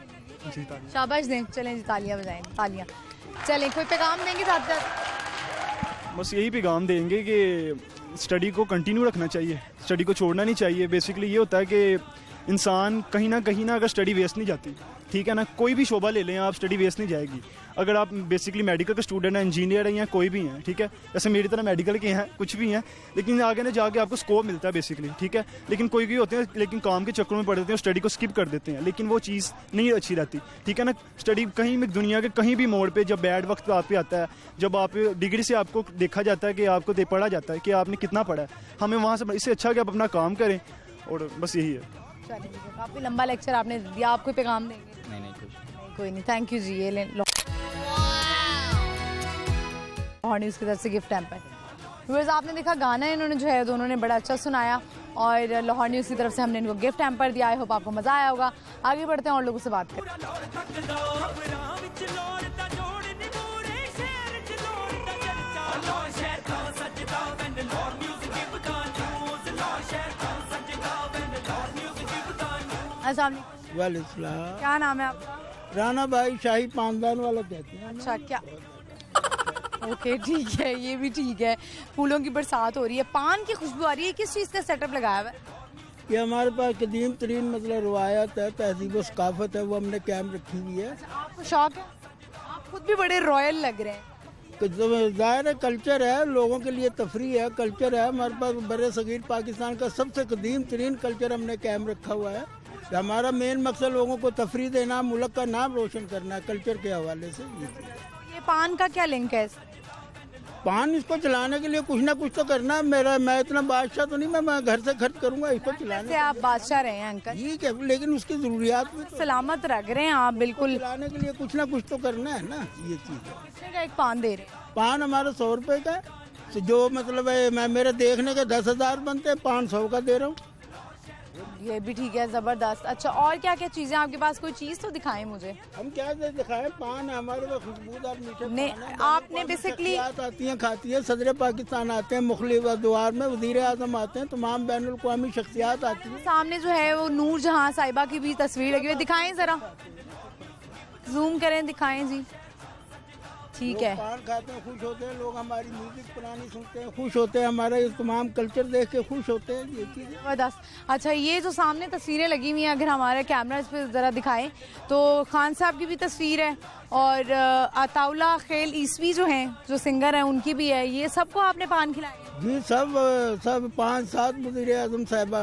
जी तालियां। शाबाश दें। चलें जी, तालियां बजाएं, तालियां। चलें, कोई पैगाम देंगे साथ साथ? बस यही पैगाम देंगे कि स्टडी को कंटिन्यू रखना चाहिए, स्टडी को छोड़ना नहीं चाहिए। बेसिकली ये होता है कि इंसान कहीं ना अगर स्टडी वेस्ट नहीं जाती, ठीक है ना, कोई भी शोबा ले लें आप, स्टडी वेस्ट नहीं जाएगी। अगर आप बेसिकली मेडिकल का स्टूडेंट है, इंजीनियर है या कोई भी है, ठीक है, जैसे मेरी तरह मेडिकल के हैं, कुछ भी हैं, लेकिन आगे ना जाके आपको स्कोप मिलता है बेसिकली, ठीक है। लेकिन कोई होते हैं लेकिन काम के चक्करों में पड़ देते हैं, स्टडी को स्किप कर देते हैं, लेकिन वो चीज़ नहीं अच्छी रहती, ठीक है ना। स्टडी कहीं भी दुनिया के कहीं भी मोड़ पे जब बैड वक्त आप पे आता है, जब आप डिग्री से आपको देखा जाता है कि आपको पढ़ा जाता है कि आपने कितना पढ़ा है, हमें वहाँ से इससे अच्छा कि आप अपना काम करें, और बस यही है। काफी लंबा लेक्चर आपने दिया, आपको पैगाम देंगे? नहीं कोई नहीं, थैंक यू जी। ये ले लाहौर न्यूज़ की तरफ से गिफ्ट हैम्पर। व्यूअर्स, आपने देखा गाना इन्होंने जो है दोनों ने बड़ा अच्छा सुनाया, और लाहौर न्यूज़ की तरफ से हमने इनको गिफ्ट हैम्पर दिया। आई होप आपको मजा आया होगा। आगे बढ़ते हैं और लोगों से बात करें। वालेकुम, क्या नाम है आपका? राना भाई, शाही पानदान वाला कहते हैं। अच्छा, क्या? ओके, ठीक है, ये भी ठीक है। फूलों की बरसात हो रही है, पान की खुशबू आ रही है, किस चीज़ का सेटअप लगाया हुआ है? ये हमारे पास कदीम तरीन मतलब रवायत है, तहजीब व सकाफत है, वो हमने कैम रखी हुई है। आपको शौक है? आप खुद भी बड़े रॉयल लग रहे हैं। ज़ाहिर है, कल्चर है, लोगों के लिए तफरी है, कल्चर है हमारे पास। बड़े सगीर पाकिस्तान का सबसे कदीम तरीन कल्चर हमने कैम रखा हुआ है। हमारा मेन मकसद लोगों को तफरी देना, मुल्क का नाम रोशन करना है कल्चर के हवाले से। ये पान का क्या लिंक है? पान इसको चलाने के लिए कुछ ना कुछ तो करना है। मैं इतना बादशाह तो नहीं, मैं घर से खर्च करूंगा इसको चलाने से। आप बादशाह रहे हैं अंकल? ठीक है, लेकिन उसकी जरूरियात भी सलामत रख रहे हैं आप, बिल्कुल। चलाने के लिए कुछ ना कुछ तो करना है ना, ये चीज है। कितने का एक पान दे रहे हैं? पान हमारा 100 रुपए का है, जो मतलब है मैं मेरे देखने के 10,000 बनते हैं, 500 का दे रहा हूँ। ये भी ठीक है, जबरदस्त। अच्छा, और क्या क्या चीजें आपके पास? कोई चीज तो दिखाएं मुझे। हम क्या दिखाएं? पान है हमारे पास, खुशबूदार मीठे नहीं, आपने बेसिकली आती हैं, खाती है। सदर पाकिस्तान आते हैं, मुखलिफ द्वार में वजीर आजम आते हैं, तमाम बैनुल अक़वामी शख्सियात आती हैं। सामने जो है वो नूर जहां साहिबा की भी तस्वीर लगी हुई है, दिखाएं जरा, जूम करें, दिखाएं जी। ठीक है, पान खाते हैं, खुश होते हैं लोग, हमारी म्यूजिक पुरानी सुनते हैं, खुश होते हैं, हमारा ये तमाम कल्चर देख के खुश होते हैं, ये चीज़ जबरदस्त। अच्छा, ये जो सामने तस्वीरें लगी हुई हैं, अगर हमारे कैमरा इस पर ज़रा दिखाएं तो खान साहब की भी तस्वीर है, और अताउल्ला खेल ईसवी जो हैं, जो सिंगर हैं, उनकी भी है। ये सबको आपने पान खिलाए? जी, सब 5-7 वज़ीर आज़म साहब,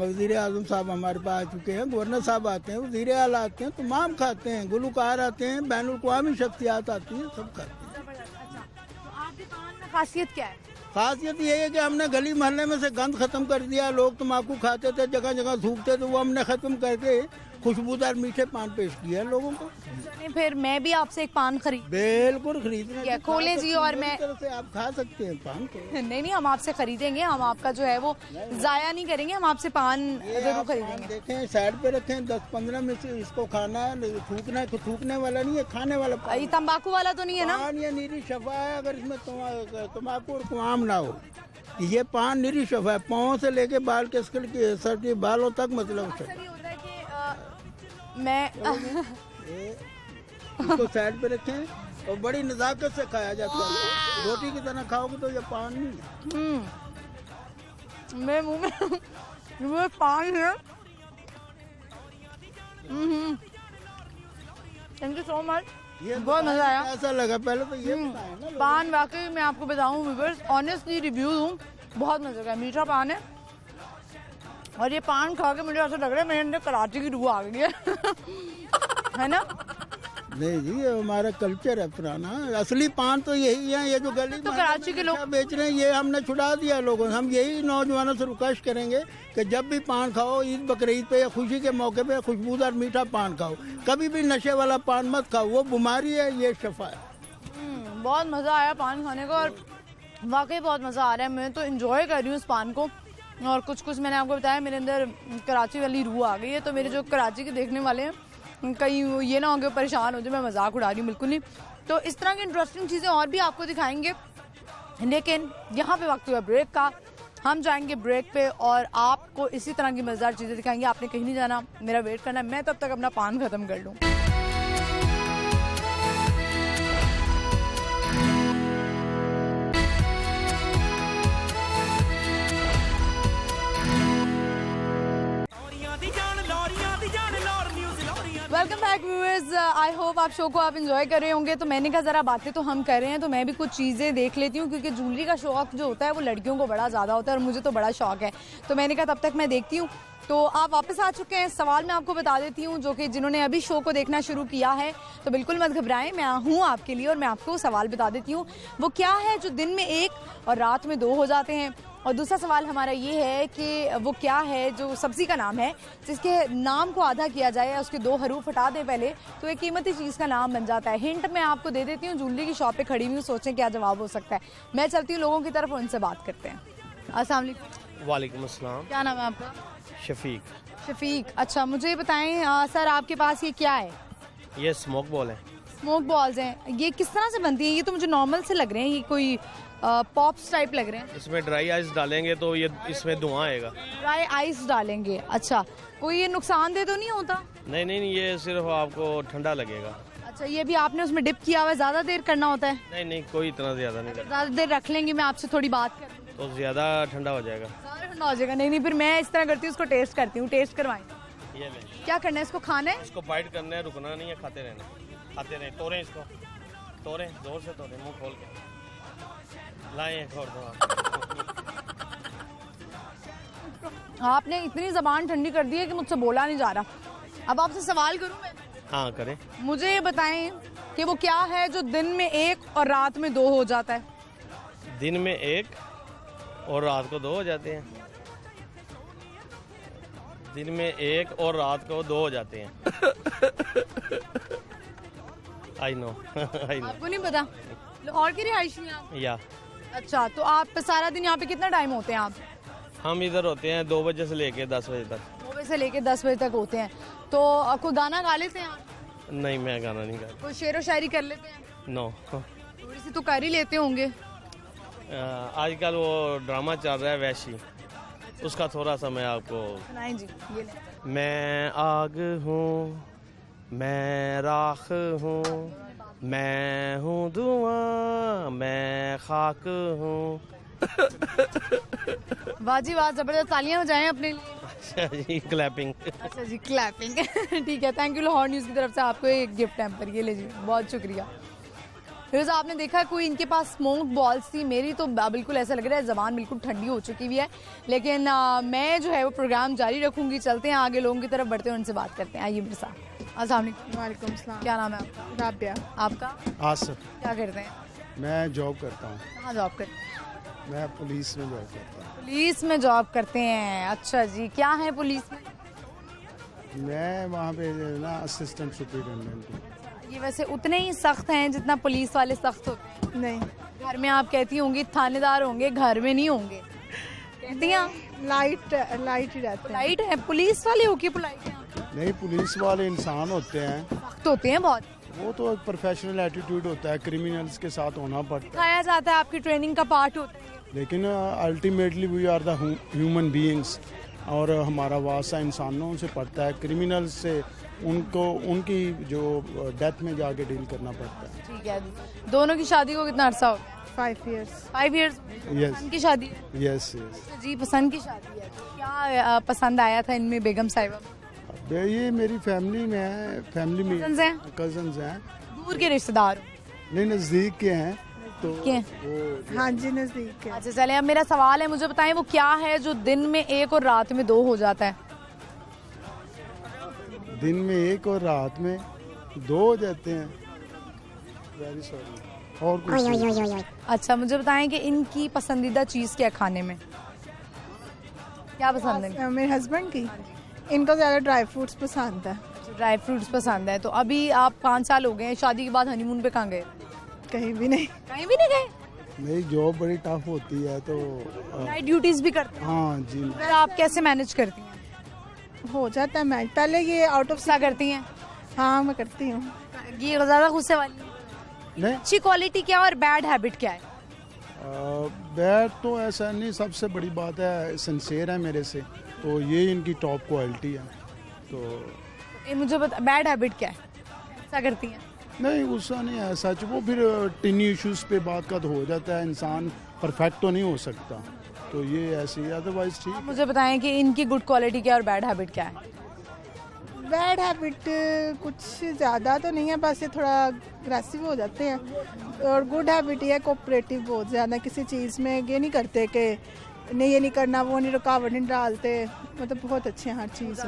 वज़ीर आज़म साहब हमारे पास आ चुके हैं, गवर्नर साहब आते हैं, वज़ीर आला आते हैं, तमाम खाते हैं, गुलकार आते हैं, बैनुल अक़वामी शख्सियात आती हैं, सब खाते हैं। तो आपके पान में खासियत क्या है? खासियत ये है कि हमने गली मोहल्ले में से गंद खत्म कर दिया। लोग तम्बाकू खाते थे, जगह जगह थूकते थे, वो हमने खत्म करके खुशबूदार मीठे पान पेश किया है लोगों को। फिर मैं भी आपसे एक पान खरीद? बिल्कुल खरीदने खोले जी, और मैं से आप खा सकते हैं पान को। नहीं, हम आपसे खरीदेंगे, हम आपका जो है वो जाया नहीं करेंगे, हम आपसे पान जरूर खरीदेंगे। देखें, साइड पे रखें, 10-15 में से इसको खाना है, थूकना, थूकने वाला नहीं है, खाने वाला। ये तम्बाकू वाला तो नहीं है ना? पान ये नीरी शफा है, अगर इसमें तम्बाकू और कुआम ना हो। ये पान नीरी शफा है, पाँव से लेके बाल के सर के बालों तक, मतलब मैं इसको साइड पे रखें और बड़ी नजाकत से खाया जाता है। रोटी की तरह खाओगे तो ये पान नहीं है। मेरे मुंह में वो पान है। थैंक यू सो मच, बहुत मजा आया। ऐसा लगा पहले तो ये बताएं ना। पान वाकई मैं आपको बताऊं व्यूअर्स, ऑनेस्टली रिव्यू दूं, बहुत मजा आया। मीठा पान है, और ये पान खा के मुझे ऐसा लग रहा है मेरे अंदर कराची की रूह आ गई है ना? नहीं जी, ये हमारा कल्चर है पुराना। असली पान तो यही है, ये जो गली तो कराची के लोग बेच रहे हैं, ये हमने छुड़ा दिया लोगों से। हम यही नौजवानों से रिक्वेस्ट करेंगे कि जब भी पान खाओ, ईद बकरीद पे या खुशी के मौके पे, खुशबूदार मीठा पान खाओ। कभी भी नशे वाला पान मत खाओ, वो बीमारी है, ये शफा है। बहुत मजा आया पान खाने को, और वाकई बहुत मजा आ रहा है। मैं तो इंजॉय कर रही हूँ इस पान को, और कुछ मैंने आपको बताया, मेरे अंदर कराची वाली रूह आ गई है। तो मेरे जो कराची के देखने वाले हैं, कहीं ये ना होंगे परेशान हो जाए, मैं मजाक उड़ा रही हूँ, बिल्कुल नहीं। तो इस तरह की इंटरेस्टिंग चीज़ें और भी आपको दिखाएंगे, लेकिन यहाँ पे वक्त हुआ ब्रेक का। हम जाएंगे ब्रेक पे, और आपको इसी तरह की मज़ेदार चीज़ें दिखाएंगे। आपने कहीं नहीं जाना, मेरा वेट करना है, मैं तब तक अपना पान ख़त्म कर लूँ। जान लो welcome back viewers. I hope आप शो को आप एंजॉय कर रहे होंगे। तो मैंने कहा ज़रा बातें तो हम कर रहे हैं तो मैं भी कुछ चीज़ें देख लेती हूँ, क्योंकि ज्वेलरी का शौक जो होता है वो लड़कियों को बड़ा ज़्यादा होता है और मुझे तो बड़ा शौक है। तो मैंने कहा तब तक मैं देखती हूँ। तो आप वापस आ चुके हैं। सवाल मैं आपको बता देती हूँ, जो कि जिन्होंने अभी शो को देखना शुरू किया है तो बिल्कुल मत घबराएं, मैं हूँ आपके लिए और मैं आपको सवाल बता देती हूँ। वो क्या है जो दिन में एक और रात में दो हो जाते हैं? और दूसरा सवाल हमारा ये है कि वो क्या है जो सब्जी का नाम है जिसके नाम को आधा किया जाए, उसके दो हरूफ हटा दें पहले तो एक कीमती चीज़ का नाम बन जाता है। हिंट मैं आपको दे देती हूँ, ज्वेलरी की शॉप पे खड़ी हुई हूँ, सोचें क्या जवाब हो सकता है। मैं चलती हूँ लोगों की तरफ और उनसे बात करते हैं। अस्सलाम वालेकुम। वालेकुम अस्सलाम। क्या नाम है आपका? शफीक। शफीक, अच्छा मुझे बताएं सर आपके पास ये क्या है? ये स्मोक बॉल है। स्मोक बॉल्स हैं, ये किस तरह से बनती हैं? ये तो मुझे नॉर्मल से लग रहे हैं, ये कोई पॉप्स टाइप लग रहे हैं। इसमें ड्राई आइस डालेंगे तो ये इसमें धुआं आएगा। ड्राई आइस डालेंगे, अच्छा कोई ये नुकसानदेह तो नहीं होता? नहीं नहीं, ये सिर्फ आपको ठंडा लगेगा। अच्छा, ये भी आपने उसमें डिप किया हुआ है, ज़्यादा देर करना होता है? नहीं नहीं, कोई इतना ज्यादा नहीं करना। ज़्यादा देर रख लेंगे, मैं आपसे थोड़ी बात कर तो ज्यादा ठंडा हो जाएगा। ज़्यादा ठंडा हो जाएगा? नहीं नहीं, फिर मैं इस तरह करती हूँ, उसको टेस्ट करती हूँ। टेस्ट करवाएं। ये ले, क्या करना है? इसको खाना है? इसको बाइट करना है, रुकना नहीं है, खाते रहना, खाते रहे। तोड़ें इसको, तोड़ें, जोर से तोड़ें, मुंह खोल के लाएं और आपने इतनी जबान ठंडी कर दी है कि मुझसे बोला नहीं जा रहा। अब आपसे सवाल करूं मैं? हाँ करें। मुझे ये बताएं कि वो क्या है जो दिन में एक और रात में दो हो जाता है? दिन में एक और रात को दो हो जाते हैं। दिन में एक और रात को दो हो जाते हैं। I know I know. आपको नहीं पता? लाहौर की रिहायशी हैं आप? या। अच्छा, तो आप सारा दिन यहाँ पे कितना टाइम होते हैं आप? हम इधर होते हैं 2 बजे से लेके 10 बजे तक। 2 बजे से लेके 10 बजे तक होते हैं। तो कोई गाना गा लेते हैं आप? नहीं, मैं गाना नहीं गाता। कोई शेरो शायरी कर लेते हैं? नो। थोड़ी सी तो कर ही लेते होंगे। आजकल वो ड्रामा चल रहा है वैशी, उसका थोड़ा सा मैं आपको सुनाएं जी। ये ले। मैं आग हूँ, मैं राख हूँ, मैं हूँ धुआं, मैं खाक हूँ। वाह जी वाह, जबरदस्त, तालियां हो जाएं अपने लिए। अच्छा जी, क्लैपिंग। अच्छा जी, क्लैपिंग। ठीक है, थैंक यू। लाहौर न्यूज़ की तरफ से आपको एक गिफ्ट हैम्पर, ये ले जी, बहुत शुक्रिया। फिर आपने देखा कोई इनके पास स्मोक बॉल्स थी, मेरी तो बिल्कुल ऐसा लग रहा है ज़बान बिल्कुल ठंडी हो चुकी हुई है, लेकिन मैं जो है वो प्रोग्राम जारी रखूंगी। चलते हैं आगे, लोगों की तरफ बढ़ते हैं, उनसे बात करते हैं। आइए मेरे साथ। अस्सलाम वालेकुम। क्या नाम है आपका? राबिया। आपका? आसिफ। क्या करते हैं? मैं जॉब करता हूँ। कहाँ जॉब करते हैं? मैं पुलिस में जॉब करता हूँ। पुलिस में जॉब करते हैं, अच्छा जी। क्या है पुलिस में? मैं वहाँ पे ना असिस्टेंट सुपरिटेंडेंट हूँ। ये वैसे उतने ही सख्त हैं जितना पुलिस वाले सख्त होते हैं? नहीं। घर में आप कहती होंगी थानेदार होंगे, घर में नहीं होंगे, कहती हैं? लाइट ही रहते हैं। लाइट है? पुलिस वाले हो कि पोलाइट हैं? नहीं, पुलिस वाले इंसान होते हैं, सख्त होते हैं बहुत। वो तो एक प्रोफेशनल एटीट्यूड होता है, क्रिमिनल्स के साथ होना पड़ता है, सिखाया जाता है, आपकी ट्रेनिंग का पार्ट होता है। लेकिन ultimately we are the human beings, और हमारा वास्ता इंसानों से पड़ता है। क्रिमिनल्स से उनको उनकी जो डेथ में जाके डील करना पड़ता है। ठीक है। दोनों की शादी को कितना अरसा हो गया? 5 years। 5 years? यस। पसंद की शादी है? यस यस जी, पसंद की शादी है। क्या पसंद आया था इनमें बेगम साहिबा? ये मेरी फैमिली में है, फैमिली में Cousins हैं? कजन्स हैं। दूर के रिश्तेदार हो? नहीं, नज़दीक के हैं। तो वो हाँ जी, नजदीक है। अच्छा चले, अब मेरा सवाल है, मुझे बताएं वो क्या है जो दिन में एक और रात में दो हो जाता है? दिन में एक और रात में दो हो जाते हैं। Very sorry. और कुछ? अच्छा, मुझे बताएं कि इनकी पसंदीदा चीज़ क्या है खाने में? क्या पसंद है? मेरे हस्बैंड की, इनको ज़्यादा ड्राई फ्रूट्स पसंद है। ड्राई फ्रूट्स पसंद है। तो अभी आप 5 साल हो गए हैं शादी के बाद, हनीमून पे कहाँ गए? कहीं भी नहीं। कहीं भी नहीं गए? मेरी जॉब बड़ी टफ होती है तो नाइट ड्यूटीज भी करते हैं? हाँ जी। फिर आप कैसे मैनेज करती हैं? हो जाता है मैच। पहले ये आउट ऑफ क्या करती हैं? हाँ, मैं करती हूँ। ये ज़्यादा गुस्से वाली नहीं। अच्छी क्वालिटी क्या और बैड हैबिट क्या है? बैड तो ऐसा नहीं, सबसे बड़ी बात है सिंसियर है मेरे से, तो ये इनकी टॉप क्वालिटी है। तो मुझे बता, बैड हैबिट क्या है? ऐसा करती हैं? नहीं, गुस्सा नहीं है सच, वो फिर टिनी इश्यूज पे बात का तो हो जाता है, इंसान परफेक्ट तो नहीं हो सकता, तो ये ऐसी, अदरवाइज ठीक। मुझे बताएं कि इनकी गुड क्वालिटी क्या और बैड हैबिट क्या है? बैड हैबिट कुछ ज़्यादा तो नहीं है, बस ये थोड़ा अग्रेसिव हो जाते हैं। और गुड हैबिट ये कोऑपरेटिव बहुत ज़्यादा, किसी चीज़ में ये नहीं करते कि नहीं ये नहीं करना, वो नहीं, रुकावट नहीं डालते, मतलब बहुत अच्छे हैं हर चीज़।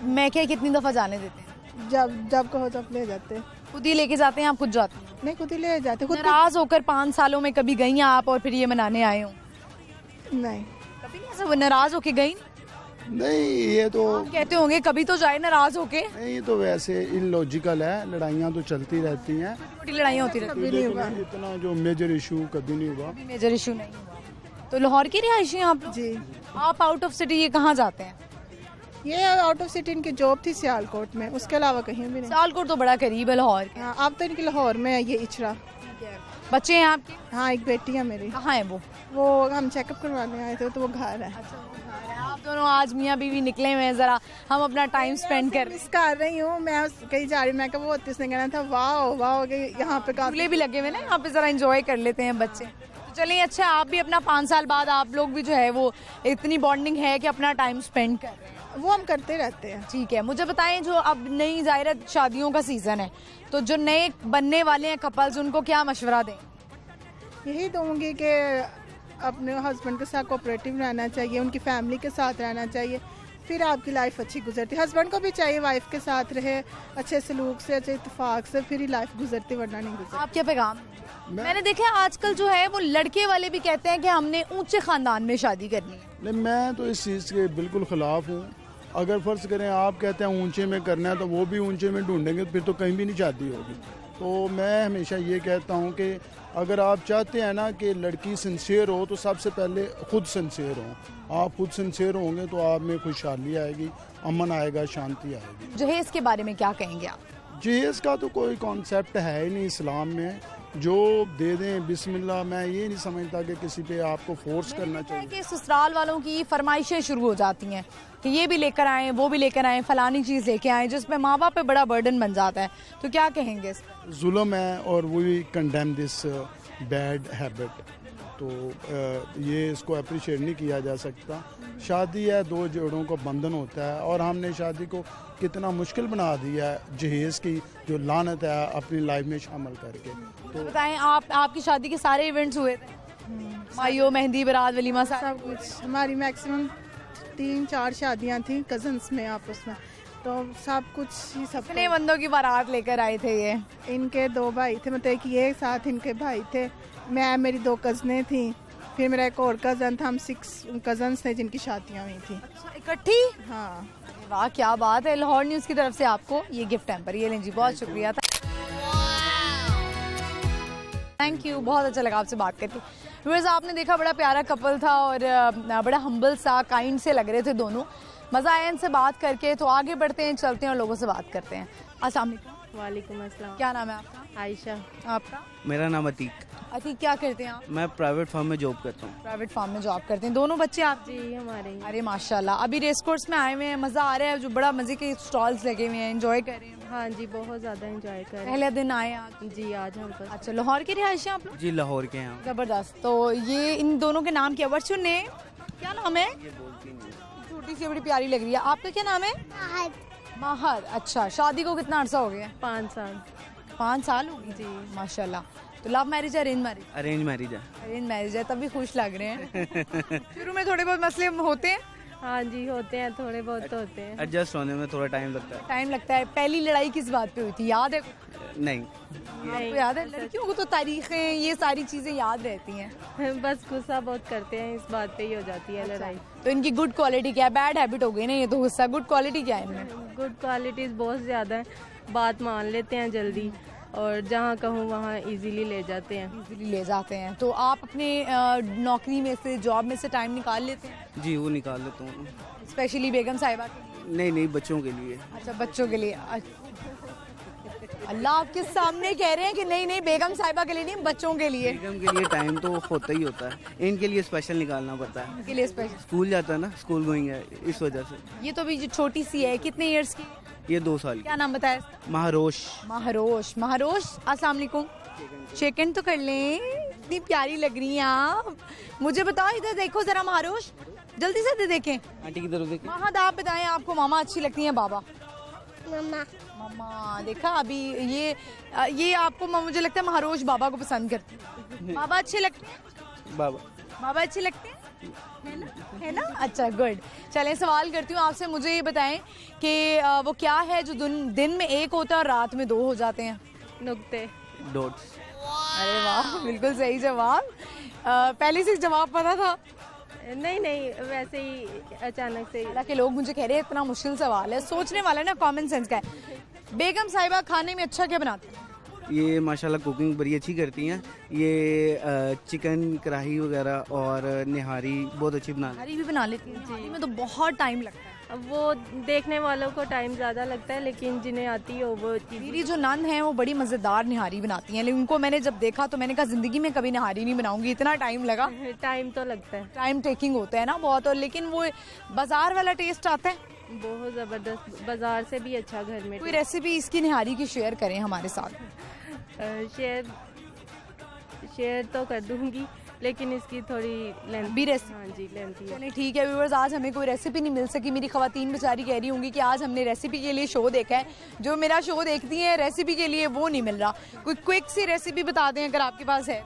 मैं क्या कितनी दफ़ा जाने देते हैं? जब कहो तब ले जाते हैं। खुद ही लेके जाते हैं, आप खुद जाते हैं? नहीं, खुद ही ले जाते। खुद नाराज होकर 5 सालों में कभी गई हैं आप और फिर ये मनाने आए हो? नहीं, कभी नहीं ऐसा नाराज होके गई? नहीं, ये तो आप कहते होंगे कभी तो जाए नाराज होके। नहीं, ये तो वैसे इलॉजिकल है, लड़ाइयाँ तो चलती रहती हैं, छोटी लड़ाइयाँ होती रहती हैं। लेकिन इतना जो मेजर इशू कभी नहीं हुआ। मेजर इशू नहीं हुआ। तो लाहौर के रिहायशी हैं आप लोग? जी। आप आउट ऑफ सिटी ये कहाँ जाते हैं? ये आउट ऑफ सिटी इनकी जॉब थी सियालकोट में, उसके अलावा कहीं भी नहीं। सियालकोट तो बड़ा करीब है लाहौर के। हाँ, अब तो इनकी लाहौर में है, ये इचरा। बच्चे हैं आपके? हाँ, एक बेटी है मेरी। कहाँ है वो हम चेकअप करवाने आए थे, तो वो घर है। आप दोनों आज मियाँ बीवी निकले हुए हैं, जरा हम अपना टाइम स्पेंड कर रही हूँ। मैं कहीं जा रही, मैं कहा वो उसने कहना था वाह वाह, यहाँ पे झूले भी लगे हुए ना, यहाँ पे जरा एंजॉय कर लेते हैं बच्चे। तो चलिए, अच्छा आप भी अपना 5 साल बाद आप लोग भी जो है वो इतनी बॉन्डिंग है कि अपना टाइम स्पेंड कर रहे हैं। वो हम करते रहते हैं। ठीक है, मुझे बताएं जो अब नई ज़ाहिर शादियों का सीजन है, तो जो नए बनने वाले हैं कपल्स, उनको क्या मशवरा दें? यही दूंगी कि अपने हस्बैंड के साथ कोऑपरेटिव रहना चाहिए, उनकी फैमिली के साथ रहना चाहिए, फिर आपकी लाइफ अच्छी गुजरती है। हस्बैंड को भी चाहिए वाइफ के साथ रहे, अच्छे सलूक से, अच्छे इत्तेफाक से, फिर ही लाइफ गुजरती, वरना नहीं गुजरती। आप क्या पैगाम? मैंने देखा है आजकल जो है वो लड़के वाले भी कहते हैं कि हमने ऊंचे खानदान में शादी करनी है। नहीं, मैं तो इस चीज़ के बिल्कुल ख़िलाफ़ हूँ। अगर फ़र्ज़ करें आप कहते हैं ऊंचे में करना है, तो वो भी ऊंचे में ढूंढेंगे, फिर तो कहीं भी नहीं शादी होगी। तो मैं हमेशा ये कहता हूँ कि अगर आप चाहते हैं ना कि लड़की सिंसियर हो, तो सबसे पहले खुद सिंसियर हो। आप खुद सिंसियर होंगे तो आप में खुशहाली आएगी, अमन आएगा, शांति आएगी। जहेज़ के बारे में क्या कहेंगे आप? जहेज़ का तो कोई कॉन्सेप्ट है ही नहीं इस्लाम में, जो दे दें बिस्मिल्लाह। मैं ये नहीं समझता कि किसी पे आपको फोर्स करना चाहिए। कि ससुराल वालों की फरमाइशें शुरू हो जाती हैं कि ये भी लेकर आए, वो भी लेकर आए, फलानी चीज़ लेके आए, जिसमें माँ बाप पे बड़ा बर्डन बन जाता है। तो क्या कहेंगे इस पर? जुल्म है और we condemn this bad habit. तो ये इसको अप्रिशिएट नहीं किया जा सकता। शादी है, 2 जोड़ों को बंधन होता है, और हमने शादी को कितना मुश्किल बना दिया है जहेज़ की जो लानत है अपनी लाइफ में शामिल करके। तो बताएं, आपकी शादी के सारे इवेंट्स हुए थे? मायो, मेहंदी, बारात, वलीमा, सब कुछ। हमारी मैक्सिमम 3-4 शादियाँ थी कजन्स में आपस में, तो सब कुछ ही सब। कितने बंदों की बारात लेकर आए थे ये? इनके 2 भाई थे, मतलब कि ये साथ इनके भाई थे, मैं, मेरी 2 कज़नें थी, फिर मेरा एक और कज़न था, हम 6 कज़न्स थे जिनकी शादियाँ हुई थी। अच्छा, इकट्ठी? हाँ। वाह, क्या बात है। लाहौर न्यूज़ की तरफ से आपको ये गिफ्ट हैम्पर, ये लें जी, बहुत शुक्रिया। थैंक यू, बहुत अच्छा लगा आपसे बात करके। व्यूअर्स, आपने देखा बड़ा प्यारा कपल था और बड़ा हम्बल सा, काइंड से लग रहे थे दोनों। मज़ा आया इनसे बात करके। तो आगे बढ़ते हैं, चलते हैं और लोगों से बात करते हैं। अस्सलाम वालेकुम। वालेकुम अस्सलाम। क्या नाम है आपका? आयशा। आपका? मेरा नाम अतीक। अतीक, क्या करते हैं आप? मैं प्राइवेट फार्म में जॉब करता हूँ। प्राइवेट फार्म में जॉब करते हैं। दोनों बच्चे आप? जी, हमारे। अरे माशाल्लाह। अभी रेस कोर्स में आए हुए हैं, मज़ा आ रहा है, जो बड़ा मज़े के स्टॉल्स लगे हुए हैं, एंजॉय कर रहे हैं? हाँ जी, बहुत ज़्यादा एंजॉय कर रहे हैं। पहले दिन आए आज? जी, आज हम पर। अच्छा, लाहौर के रिहायशी आप लोग? जी, लाहौर के हैं। ज़बरदस्त। तो ये इन दोनों के नाम क्या? What's your name? क्या नाम है? छोटी सी बड़ी प्यारी लग रही है। आपका क्या नाम है? माहर। अच्छा, शादी को कितना अर्सा हो गया? 5 साल। 5 साल हो गए? जी, माशाल्लाह। तो लव मैरिज है, अरेंज मैरिज? अरेंज मैरिज है। अरेंज मैरिज है, तभी खुश लग रहे हैं। शुरू में थोड़े बहुत मसले होते हैं? हाँ जी, होते हैं, थोड़े बहुत तो होते हैं। एडजस्ट होने में थोड़ा टाइम लगता है। टाइम लगता है। पहली लड़ाई किस बात पे हुई थी, याद है? नहीं। आपको याद है? लड़कियों को तो तारीखें, ये सारी चीजें याद रहती हैं। बस गुस्सा बहुत करते हैं, इस बात पे ही हो जाती है लड़ाई। तो इनकी गुड क्वालिटी क्या है? बैड हैबिट हो गई ना ये तो गुस्सा। गुड क्वालिटी क्या है इनमें? गुड क्वालिटीज बहुत ज़्यादा है, बात मान लेते हैं जल्दी, और जहाँ कहूँ वहाँ इजीली ले जाते हैं। इजीली ले जाते हैं। तो आप अपने नौकरी में से, जॉब में से टाइम निकाल लेते हैं? जी, वो निकाल लेता हूँ। स्पेशली बेगम साहिबा के लिए? नहीं, बच्चों के लिए। अच्छा, बच्चों के लिए। अल्लाह, आपके सामने कह रहे हैं कि नहीं बेगम साहिबा के लिए नहीं, बच्चों के लिए। बेगम के लिए टाइम तो होता ही होता है, इनके लिए स्पेशल निकालना पड़ता है। इनके लिए स्पेशल? स्कूल जाता है ना, स्कूल गोइंग है, इस वजह से। ये तो भी छोटी सी है, कितने इयर्स की? ये 2 साल की। क्या नाम बताया? महारोश। महारोश। महारोश, अस्सलाम वालेकुम। चेक-इन तो कर लें, इतनी प्यारी लग रही हैं आप। मुझे बताओ, इधर देखो जरा महारोश, जल्दी से देखें। आंटी की तरफ देखें। महद, आप बताएं, आपको मामा अच्छी लगती हैं बाबा? मम्मा। मम्मा, देखा अभी ये आपको मुझे लगता है महारोश बाबा को पसंद करती है। बाबा अच्छे लगते हैं? बाबा अच्छे लगते हैं, है ना? अच्छा, गुड। चलें, सवाल करती हूँ आपसे, मुझे ये बताएं कि वो क्या है जो दिन में एक होता है और रात में दो हो जाते हैं? नुक्ते, डॉट्स। अरे वाह, बिल्कुल सही जवाब। पहले से जवाब पता था? नहीं, वैसे ही अचानक से। हालांकि लोग मुझे कह रहे हैं इतना मुश्किल सवाल है, सोचने वाला है ना, कॉमन सेंस का है। बेगम साहिबा खाने में अच्छा क्या बनाते हैं? ये माशाल्लाह कुकिंग बड़ी अच्छी करती हैं। ये चिकन कढ़ाई वगैरह और निहारी बहुत अच्छी बना निहारी भी बना लेती हैं। निहारी में तो बहुत टाइम लगता है। अब वो देखने वालों को टाइम ज़्यादा लगता है, लेकिन जिन्हें आती हो वो। मेरी जो नंद हैं वो बड़ी मज़ेदार निहारी बनाती हैं, लेकिन उनको मैंने जब देखा तो मैंने कहा ज़िंदगी में कभी निहारी नहीं बनाऊंगी, इतना टाइम लगा। टाइम तो लगता है, टाइम टेकिंग होता है ना बहुत, और लेकिन वो बाजार वाला टेस्ट आता है बहुत ज़बरदस्त, बाजार से भी अच्छा घर में। कोई रेसिपी इसकी निहारी की शेयर करें हमारे साथ? शेयर तो कर दूंगी, लेकिन इसकी थोड़ी भी रेसिपी। हाँ जी, लेंथी है। चलिए ठीक है व्यूअर्स, आज हमें कोई रेसिपी नहीं मिल सकी। मेरी ख़वातीन बेचारी कह रही होंगी कि आज हमने रेसिपी के लिए शो देखा है, जो मेरा शो देखती है रेसिपी के लिए वो नहीं मिल रहा। कोई क्विक सी रेसिपी बता दें अगर आपके पास है।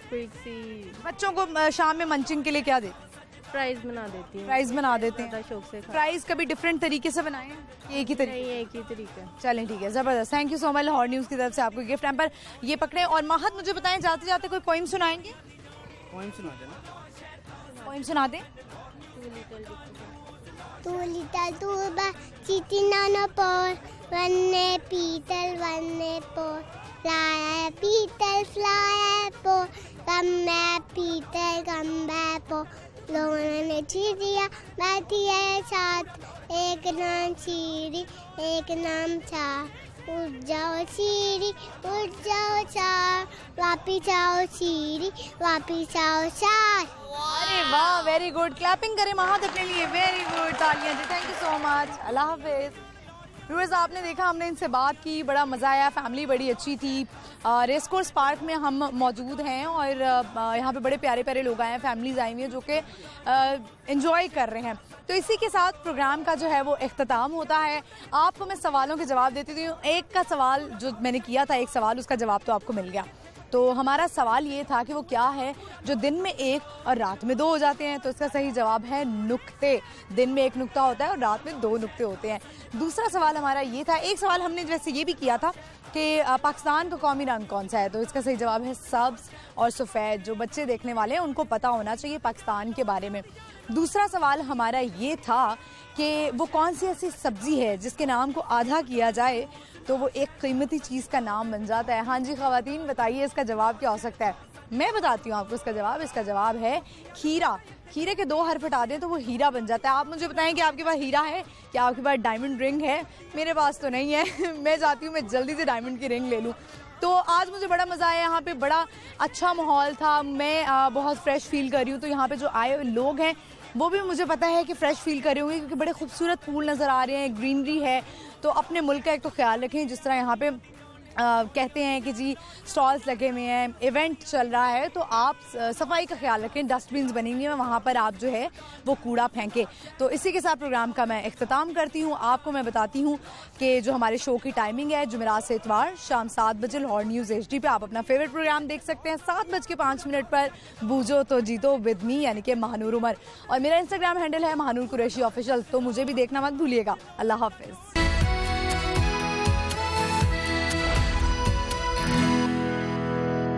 क्विक सी। बच्चों को शाम में मंचिंग के लिए क्या देते? फ्राइज बना देती हूँ। फ्राइज बना देते हैं, शौक से। फ्राइज कभी डिफरेंट तरीके से बनाए? एक ही तरीके? नहीं, एक ही तरीका। चलें ठीक है, ज़बरदस्त। Thank you so much. Lahore news की तरफ से आपको गिफ्ट हैम्पर ये पकड़े। और महत, मुझे बताएं जाते जाते कोई पोइम सुनाएंगे? पोइम सुना देना। पोइम सुना दें। Two little tuba, sitting on a pole, one petal, one pole. Fly, petal, fly, pole. Come back, petal, come back, pole. लोगों ने चिड़िया बैठी है साथ, एक नाम चीड़ी, एक नाम चार। उठ जाओ चीड़ी, उठ जाओ चार, वापिस आओ चीड़ी, वापिस आओ चार। अरे वाह, वेरी गुड। क्लैपिंग करें महत अपने लिए, वेरी गुड। तालियां जी, thank you so much. Allah हाफिज। व्यूअर्स, आपने देखा, हमने इनसे बात की, बड़ा मज़ा आया, फैमिली बड़ी अच्छी थी। रेस कोर्स पार्क में हम मौजूद हैं और यहाँ पे बड़े प्यारे प्यारे लोग आए हैं, फैमिलीज आई हुई हैं जो कि एंजॉय कर रहे हैं। तो इसी के साथ प्रोग्राम का जो है वो इख्तिताम होता है। आपको मैं सवालों के जवाब देती हूँ। एक का सवाल जो मैंने किया था, एक सवाल, उसका जवाब तो आपको मिल गया। तो हमारा सवाल ये था कि वो क्या है जो दिन में एक और रात में दो हो जाते हैं? तो इसका सही जवाब है नुक्ते। दिन में एक नुक्ता होता है और रात में दो नुक्ते होते हैं। दूसरा सवाल हमारा ये था, एक सवाल हमने वैसे ये भी किया था कि पाकिस्तान का कौमी रंग कौन सा है? तो इसका सही जवाब है सब्ज़ और सफ़ेद। जो बच्चे देखने वाले हैं उनको पता होना चाहिए पाकिस्तान के बारे में। दूसरा सवाल हमारा ये था कि वो कौन सी ऐसी सब्ज़ी है जिसके नाम को आधा किया जाए तो वो एक कीमती चीज़ का नाम बन जाता है। हाँ जी ख़वातीन, बताइए इसका जवाब क्या हो सकता है? मैं बताती हूँ आपको इसका जवाब। इसका जवाब है खीरा। खीरे के दो हर्फ हटा दें तो वो हीरा बन जाता है। आप मुझे बताएं कि आपके पास हीरा है, क्या आपके पास डायमंड रिंग है? मेरे पास तो नहीं है। मैं चाहती हूँ मैं जल्दी से डायमंड की रिंग ले लूँ। तो आज मुझे बड़ा मज़ा आया, यहाँ पे बड़ा अच्छा माहौल था। मैं बहुत फ्रेश फील कर रही हूँ। तो यहाँ पे जो आए लोग हैं वो भी मुझे पता है कि फ़्रेश फील कर रहे होंगे, क्योंकि बड़े खूबसूरत फूल नज़र आ रहे हैं, ग्रीनरी है। तो अपने मुल्क का एक तो ख्याल रखें, जिस तरह यहाँ पे कहते हैं कि जी स्टॉल्स लगे हुए हैं, इवेंट चल रहा है, तो आप सफाई का ख्याल रखें। डस्टबिन्स बनेंगे हैं, वहाँ पर आप जो है वो कूड़ा फेंकें। तो इसी के साथ प्रोग्राम का मैं इख्तिताम करती हूँ। आपको मैं बताती हूँ कि जो हमारे शो की टाइमिंग है, जुमेरात से इतवार शाम 7 बजे लाहौर न्यूज़ HD पे आप अपना फेवरेट प्रोग्राम देख सकते हैं 7:05 पर बूझो तो जीतो विद मी, यानी कि महानूर उमर। और मेरा इंस्टाग्राम हैंडल है महानूर कुरैशी ऑफिशियल, तो मुझे भी देखना मत भूलिएगा। अल्लाह हाफिज़।